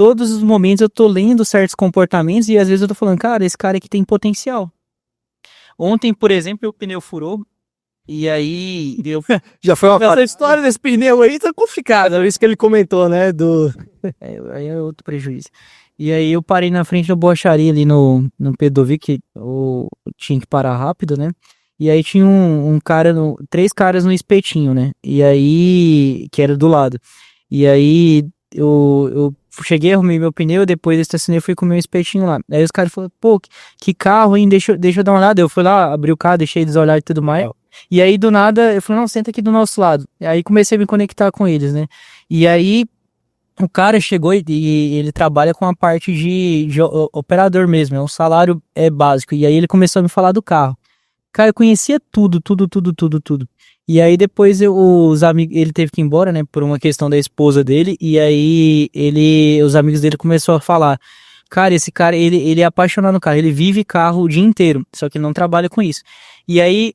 Speaker 2: todos os momentos eu tô lendo certos comportamentos e às vezes eu tô falando, cara, esse cara aqui tem potencial. Ontem, por exemplo, o pneu furou e aí eu...
Speaker 3: Já foi essa história desse pneu aí tá complicada, é isso que ele comentou, né,
Speaker 2: aí é outro prejuízo. E aí eu parei na frente da borracharia ali no Pedovic, eu tinha que parar rápido, né? E aí tinha um cara, três caras no espetinho, né? E aí, que era do lado. E aí eu cheguei, arrumei meu pneu, depois estacionei e fui com o meu espetinho lá. Aí os caras falaram, pô, que carro, hein? Deixa eu dar uma olhada. Eu fui lá, abri o carro, deixei eles olharem e tudo mais. E aí do nada, eu falei, não, senta aqui do nosso lado. E aí comecei a me conectar com eles, né? E aí o cara chegou e ele trabalha com a parte de operador mesmo, é um salário básico. E aí ele começou a me falar do carro. Cara, eu conhecia tudo. E aí depois os amigos, ele teve que ir embora, né, por uma questão da esposa dele. E aí os amigos dele começaram a falar, cara, esse cara, ele é apaixonado no carro, ele vive carro o dia inteiro, só que ele não trabalha com isso. E aí,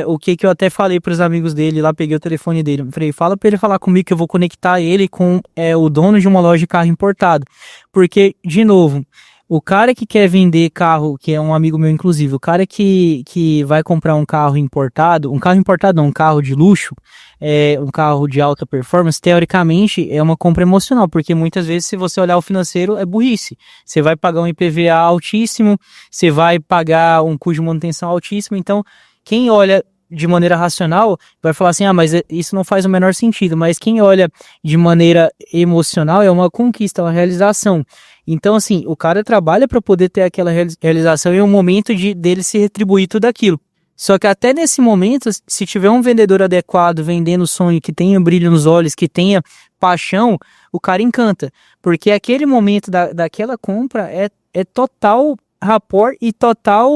Speaker 2: o que eu até falei pros amigos dele lá, peguei o telefone dele, falei, fala pra ele falar comigo que eu vou conectar ele com o dono de uma loja de carro importado. Porque, de novo, o cara que quer vender carro, que é um amigo meu inclusive, o cara que vai comprar um carro importado não, um carro de luxo, um carro de alta performance, teoricamente é uma compra emocional, porque muitas vezes se você olhar o financeiro é burrice. Você vai pagar um IPVA altíssimo, você vai pagar um custo de manutenção altíssimo, então quem olha de maneira racional vai falar assim, mas isso não faz o menor sentido, mas quem olha de maneira emocional é uma conquista, uma realização. Então, assim, o cara trabalha para poder ter aquela realização e é um momento dele se retribuir tudo aquilo. Só que até nesse momento, se tiver um vendedor adequado, vendendo o sonho, que tenha brilho nos olhos, que tenha paixão, o cara encanta. Porque aquele momento daquela compra é total rapport e total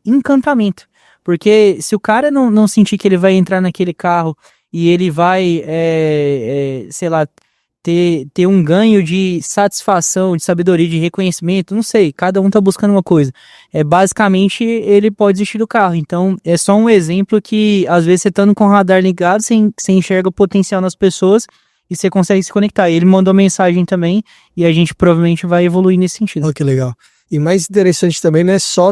Speaker 2: encantamento. Porque se o cara não sentir que ele vai entrar naquele carro e ele vai, sei lá, ter um ganho de satisfação, de sabedoria, de reconhecimento, não sei, cada um tá buscando uma coisa. Basicamente, ele pode desistir do carro. Então, é só um exemplo que, às vezes, você estando com o radar ligado, você enxerga o potencial nas pessoas e você consegue se conectar. Ele mandou mensagem também e a gente provavelmente vai evoluir nesse sentido.
Speaker 3: Oh, que legal. E mais interessante também, não é só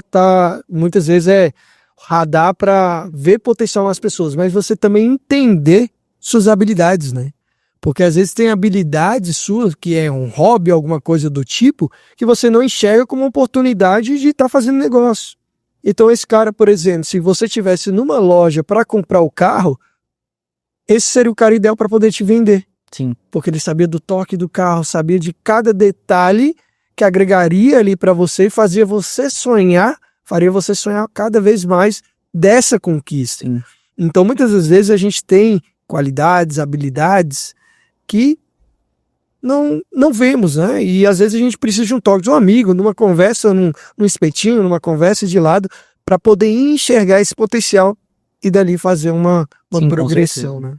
Speaker 3: muitas vezes radar para ver potencial nas pessoas, mas você também entender suas habilidades, né? Porque às vezes tem habilidades suas, que é um hobby, alguma coisa do tipo, que você não enxerga como oportunidade de estar fazendo negócio. Então esse cara, por exemplo, se você estivesse numa loja para comprar o carro, esse seria o cara ideal para poder te vender.
Speaker 2: Sim.
Speaker 3: Porque ele sabia do toque do carro, sabia de cada detalhe que agregaria ali para você e faria você sonhar cada vez mais dessa conquista.
Speaker 2: Sim.
Speaker 3: Então muitas das vezes a gente tem qualidades, habilidades que não vemos, né? E às vezes a gente precisa de um toque de um amigo, numa conversa, num espetinho, numa conversa de lado, para poder enxergar esse potencial e dali fazer uma
Speaker 2: Sim,
Speaker 3: progressão, né?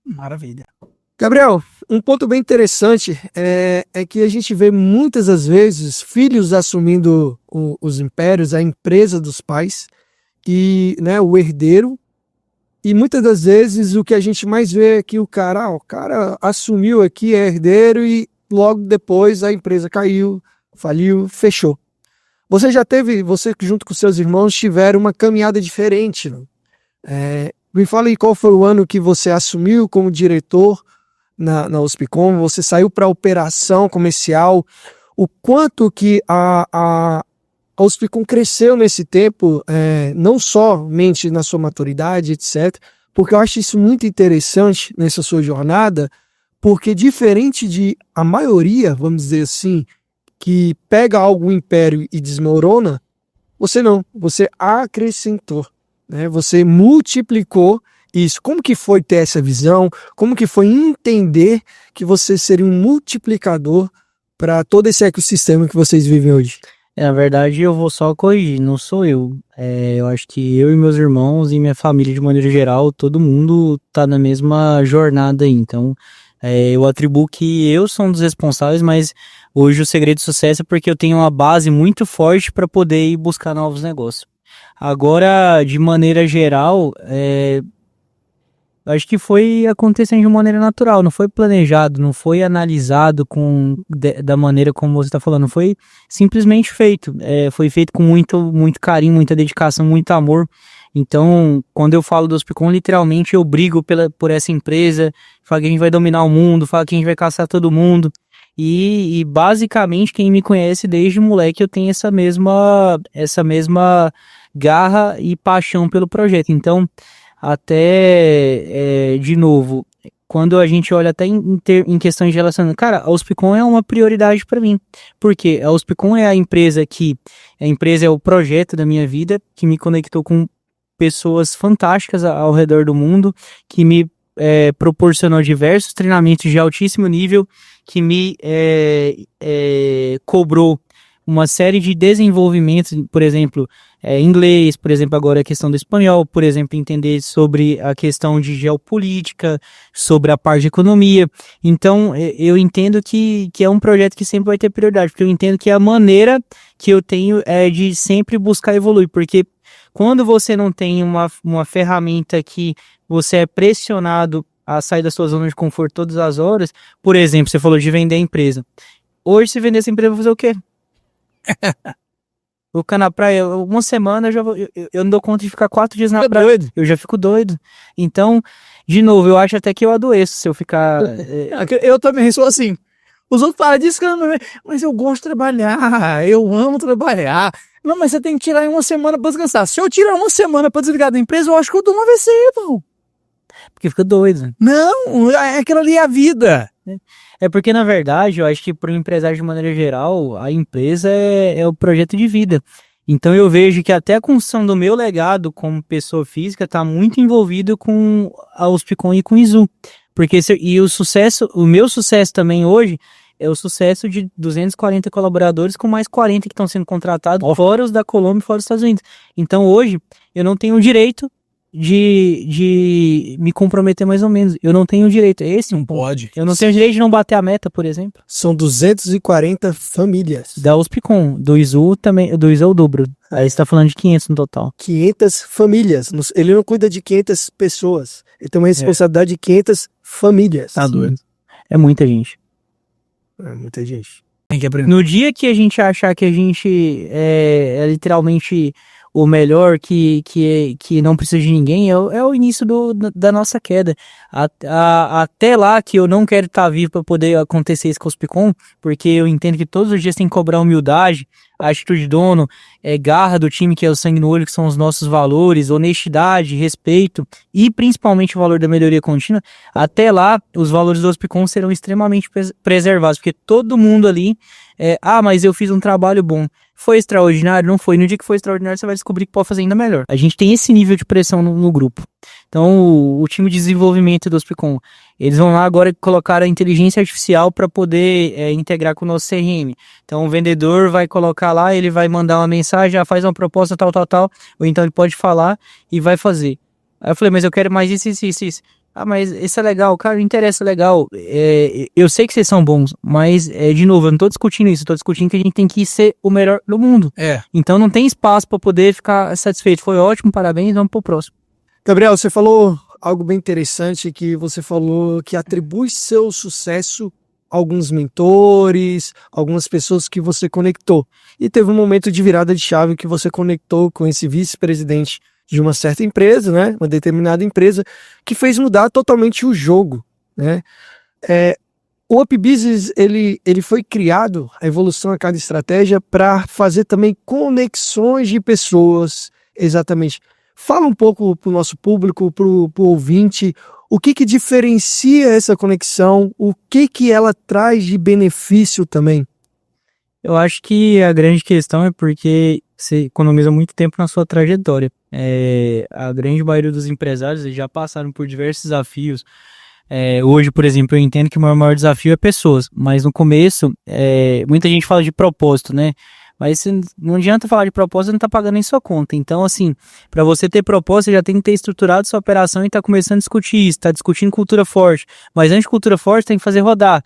Speaker 1: Maravilha.
Speaker 3: Gabriel, um ponto bem interessante é que a gente vê muitas das vezes filhos assumindo os impérios, a empresa dos pais, e, né, o herdeiro. E muitas das vezes o que a gente mais vê é que o cara assumiu aqui, é herdeiro e logo depois a empresa caiu, faliu, fechou. Você junto com seus irmãos tiveram uma caminhada diferente, né? Me fala aí qual foi o ano que você assumiu como diretor na Hospicom, você saiu para a operação comercial, o quanto que a Hospicom cresceu nesse tempo, não somente na sua maturidade, etc., porque eu acho isso muito interessante nessa sua jornada, porque diferente de a maioria, vamos dizer assim, que pega algum império e desmorona, você acrescentou, né? Você multiplicou isso. Como que foi ter essa visão? Como que foi entender que você seria um multiplicador para todo esse ecossistema que vocês vivem hoje?
Speaker 2: Na verdade, eu vou só corrigir, não sou eu. Eu acho que eu e meus irmãos e minha família, de maneira geral, todo mundo tá na mesma jornada aí. Então, eu atribuo que eu sou um dos responsáveis, mas hoje o segredo de sucesso é porque eu tenho uma base muito forte para poder ir buscar novos negócios. Agora, de maneira geral, acho que foi acontecendo de maneira natural, não foi planejado, não foi analisado da maneira como você está falando, foi simplesmente feito. Foi feito com muito carinho, muita dedicação, muito amor. Então, quando eu falo do Hospicom, literalmente eu brigo por essa empresa, falo que a gente vai dominar o mundo, falo que a gente vai caçar todo mundo. E basicamente quem me conhece desde moleque, eu tenho essa mesma garra e paixão pelo projeto. Então, de novo, quando a gente olha até em questões de relacionamento, cara, a Hospicom é uma prioridade para mim, porque a Hospicom é a empresa é o projeto da minha vida, que me conectou com pessoas fantásticas ao redor do mundo, que me proporcionou diversos treinamentos de altíssimo nível, que me cobrou uma série de desenvolvimentos, por exemplo, inglês, por exemplo, agora a questão do espanhol, por exemplo, entender sobre a questão de geopolítica, sobre a parte de economia. Então, eu entendo que é um projeto que sempre vai ter prioridade, porque eu entendo que a maneira que eu tenho é de sempre buscar evoluir, porque quando você não tem uma ferramenta que você é pressionado a sair da sua zona de conforto todas as horas, por exemplo, você falou de vender a empresa. Hoje, se vender essa empresa, eu vou fazer o quê? Vou ficar na praia uma semana, eu não dou conta de ficar 4 dias na praia. Doido. Eu já fico doido. Então, de novo, eu acho até que eu adoeço se eu ficar...
Speaker 1: Eu também sou assim. Os outros falam disso, mas eu gosto de trabalhar, eu amo trabalhar. Não, mas você tem que tirar uma semana pra descansar. Se eu tirar uma semana pra desligar da empresa, eu acho que eu dou uma AVC, irmão.
Speaker 2: Porque fica doido.
Speaker 1: Não, aquilo ali é a vida.
Speaker 2: É porque, na verdade, eu acho que para o empresário de maneira geral, a empresa é o projeto de vida. Então eu vejo que até a construção do meu legado como pessoa física está muito envolvido com a Hospicom e com o Izu. Porque o meu sucesso também hoje é o sucesso de 240 colaboradores com mais 40 que estão sendo contratados, fora os da Colômbia e fora os Estados Unidos. Então hoje eu não tenho o direito de me comprometer mais ou menos. Eu não tenho direito. Esse
Speaker 1: não pode.
Speaker 2: Eu não tenho direito de não bater a meta, por exemplo.
Speaker 3: São 240 famílias.
Speaker 2: Da Hospicom. Do Izu também. Do Izu é o dobro. Aí você tá falando de 500 no total.
Speaker 3: 500 famílias. Ele não cuida de 500 pessoas. Ele tem uma responsabilidade de 500 famílias.
Speaker 1: Tá doido.
Speaker 2: É muita gente.
Speaker 3: É muita gente.
Speaker 1: Tem que aprender.
Speaker 2: No dia que a gente achar que a gente é literalmente o melhor, que não precisa de ninguém, é o início da nossa queda. Até lá que eu não quero estar vivo para poder acontecer isso com os Hospicom, porque eu entendo que todos os dias tem que cobrar humildade, atitude de dono, garra do time, que é o sangue no olho, que são os nossos valores, honestidade, respeito e principalmente o valor da melhoria contínua. Até lá, os valores do Hospicom serão extremamente preservados, porque todo mundo ali mas eu fiz um trabalho bom. Foi extraordinário? Não foi. No dia que foi extraordinário, você vai descobrir que pode fazer ainda melhor. A gente tem esse nível de pressão no grupo. Então, o time de desenvolvimento do Hospicom, eles vão lá agora colocar a inteligência artificial para poder integrar com o nosso CRM. Então, o vendedor vai colocar lá, ele vai mandar uma mensagem, faz uma proposta, tal, ou então ele pode falar e vai fazer. Aí eu falei, mas eu quero mais isso. Mas isso é legal, cara, interessa, legal. Eu sei que vocês são bons, mas, de novo, eu não tô discutindo isso, eu tô discutindo que a gente tem que ser o melhor do mundo. Então não tem espaço para poder ficar satisfeito. Foi ótimo, parabéns, vamos pro próximo.
Speaker 3: Gabriel, você falou algo bem interessante, que você falou que atribui seu sucesso a alguns mentores, algumas pessoas que você conectou. E teve um momento de virada de chave que você conectou com esse vice-presidente de uma certa empresa, né, uma determinada empresa, que fez mudar totalmente o jogo, né? O Up Business, ele foi criado, a evolução a cada estratégia, para fazer também conexões de pessoas, exatamente. Fala um pouco para o nosso público, para o ouvinte, o que diferencia essa conexão, o que ela traz de benefício também.
Speaker 2: Eu acho que a grande questão é porque você economiza muito tempo na sua trajetória. A grande maioria dos empresários já passaram por diversos desafios. Hoje, por exemplo, eu entendo que o meu maior desafio é pessoas, mas no começo, muita gente fala de propósito, né? Mas não adianta falar de propósito e não tá pagando em sua conta. Então, assim, para você ter propósito, você já tem que ter estruturado sua operação e tá começando a discutir isso, tá discutindo cultura forte. Mas antes de cultura forte, tem que fazer rodar.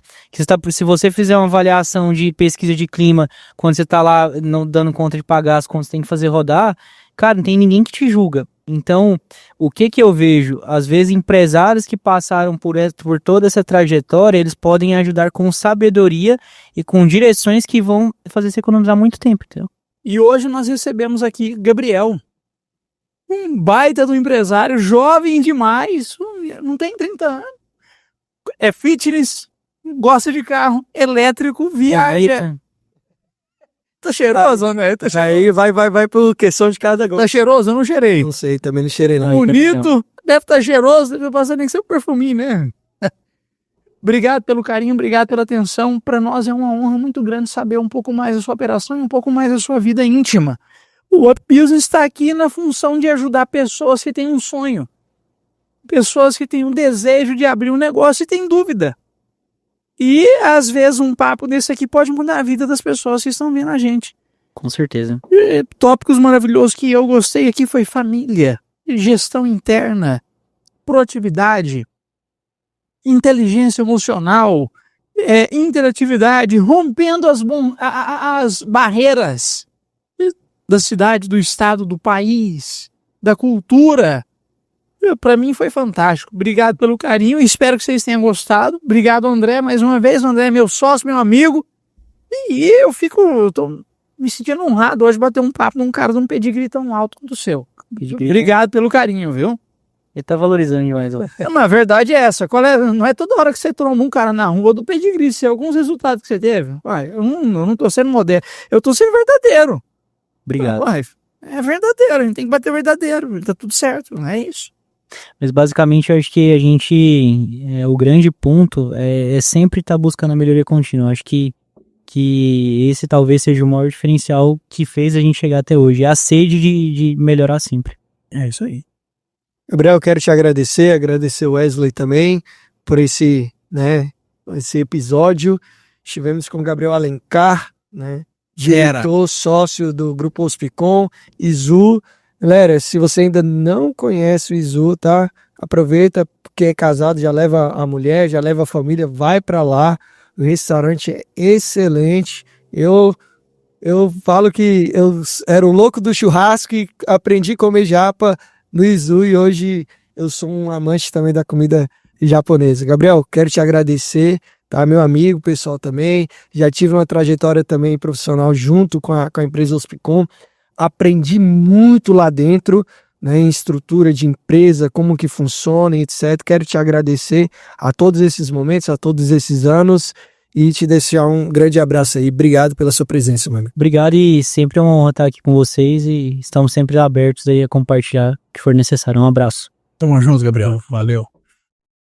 Speaker 2: Se você fizer uma avaliação de pesquisa de clima, quando você tá lá não dando conta de pagar as contas, tem que fazer rodar, cara, não tem ninguém que te julga. Então, o que eu vejo? Às vezes, empresários que passaram por toda essa trajetória, eles podem ajudar com sabedoria e com direções que vão fazer você economizar muito tempo, entendeu?
Speaker 1: E hoje nós recebemos aqui Gabriel, um baita do empresário, jovem demais, não tem 30 anos, é fitness, gosta de carro, elétrico, viaja. Tá cheiroso, né? Tá cheiroso.
Speaker 3: Aí vai por questão de cada
Speaker 1: Tá cheiroso? Eu não cheirei.
Speaker 3: Não sei, também não cheirei não.
Speaker 1: Bonito, deve estar cheiroso, deve passar nem seu perfuminho, né? Obrigado pelo carinho, obrigado pela atenção. Para nós é uma honra muito grande saber um pouco mais da sua operação e um pouco mais da sua vida íntima. O Up Business está aqui na função de ajudar pessoas que têm um sonho, pessoas que têm um desejo de abrir um negócio e têm dúvida. E, às vezes, um papo desse aqui pode mudar a vida das pessoas que estão vendo a gente.
Speaker 2: Com certeza.
Speaker 1: Tópicos maravilhosos que eu gostei aqui foi família, gestão interna, proatividade, inteligência emocional, interatividade, rompendo as barreiras da cidade, do estado, do país, da cultura. Para mim foi fantástico. Obrigado pelo carinho. Espero que vocês tenham gostado. Obrigado, André, mais uma vez. O André é meu sócio, meu amigo. E eu tô me sentindo honrado hoje bater um papo num cara de um pedigree tão alto quanto o seu. Obrigado pelo carinho, viu?
Speaker 2: Ele tá valorizando demais.
Speaker 1: Na verdade é essa. Não é toda hora que você tromba um cara na rua do pedigree. Se alguns resultados que você teve. Uai, eu não tô sendo moderno. Eu tô sendo verdadeiro.
Speaker 2: Obrigado.
Speaker 1: Uai, é verdadeiro. A gente tem que bater verdadeiro. Tá tudo certo. Não é isso.
Speaker 2: Mas basicamente eu acho que a gente, o grande ponto é sempre estar buscando a melhoria contínua. Eu acho que esse talvez seja o maior diferencial que fez a gente chegar até hoje. É a sede de melhorar sempre.
Speaker 1: É isso aí.
Speaker 3: Gabriel, eu quero te agradecer o Wesley também por esse episódio. Estivemos com o Gabriel Alencar, né? Diretor, sócio do Grupo Hospicom, Izu. Galera, se você ainda não conhece o Izu, tá? Aproveita, porque é casado, já leva a mulher, já leva a família, vai pra lá. O restaurante é excelente. Eu falo que eu era o louco do churrasco e aprendi a comer japa no Izu e hoje eu sou um amante também da comida japonesa. Gabriel, quero te agradecer, tá? Meu amigo, pessoal também. Já tive uma trajetória também profissional junto com a empresa Hospicom. Aprendi muito lá dentro, né, em estrutura de empresa, como que funciona, etc. Quero te agradecer a todos esses momentos, a todos esses anos e te deixar um grande abraço aí. Obrigado pela sua presença, meu amigo.
Speaker 2: Obrigado e sempre é uma honra estar aqui com vocês e estamos sempre abertos aí a compartilhar o que for necessário. Um abraço.
Speaker 1: Tamo junto, Gabriel. Valeu.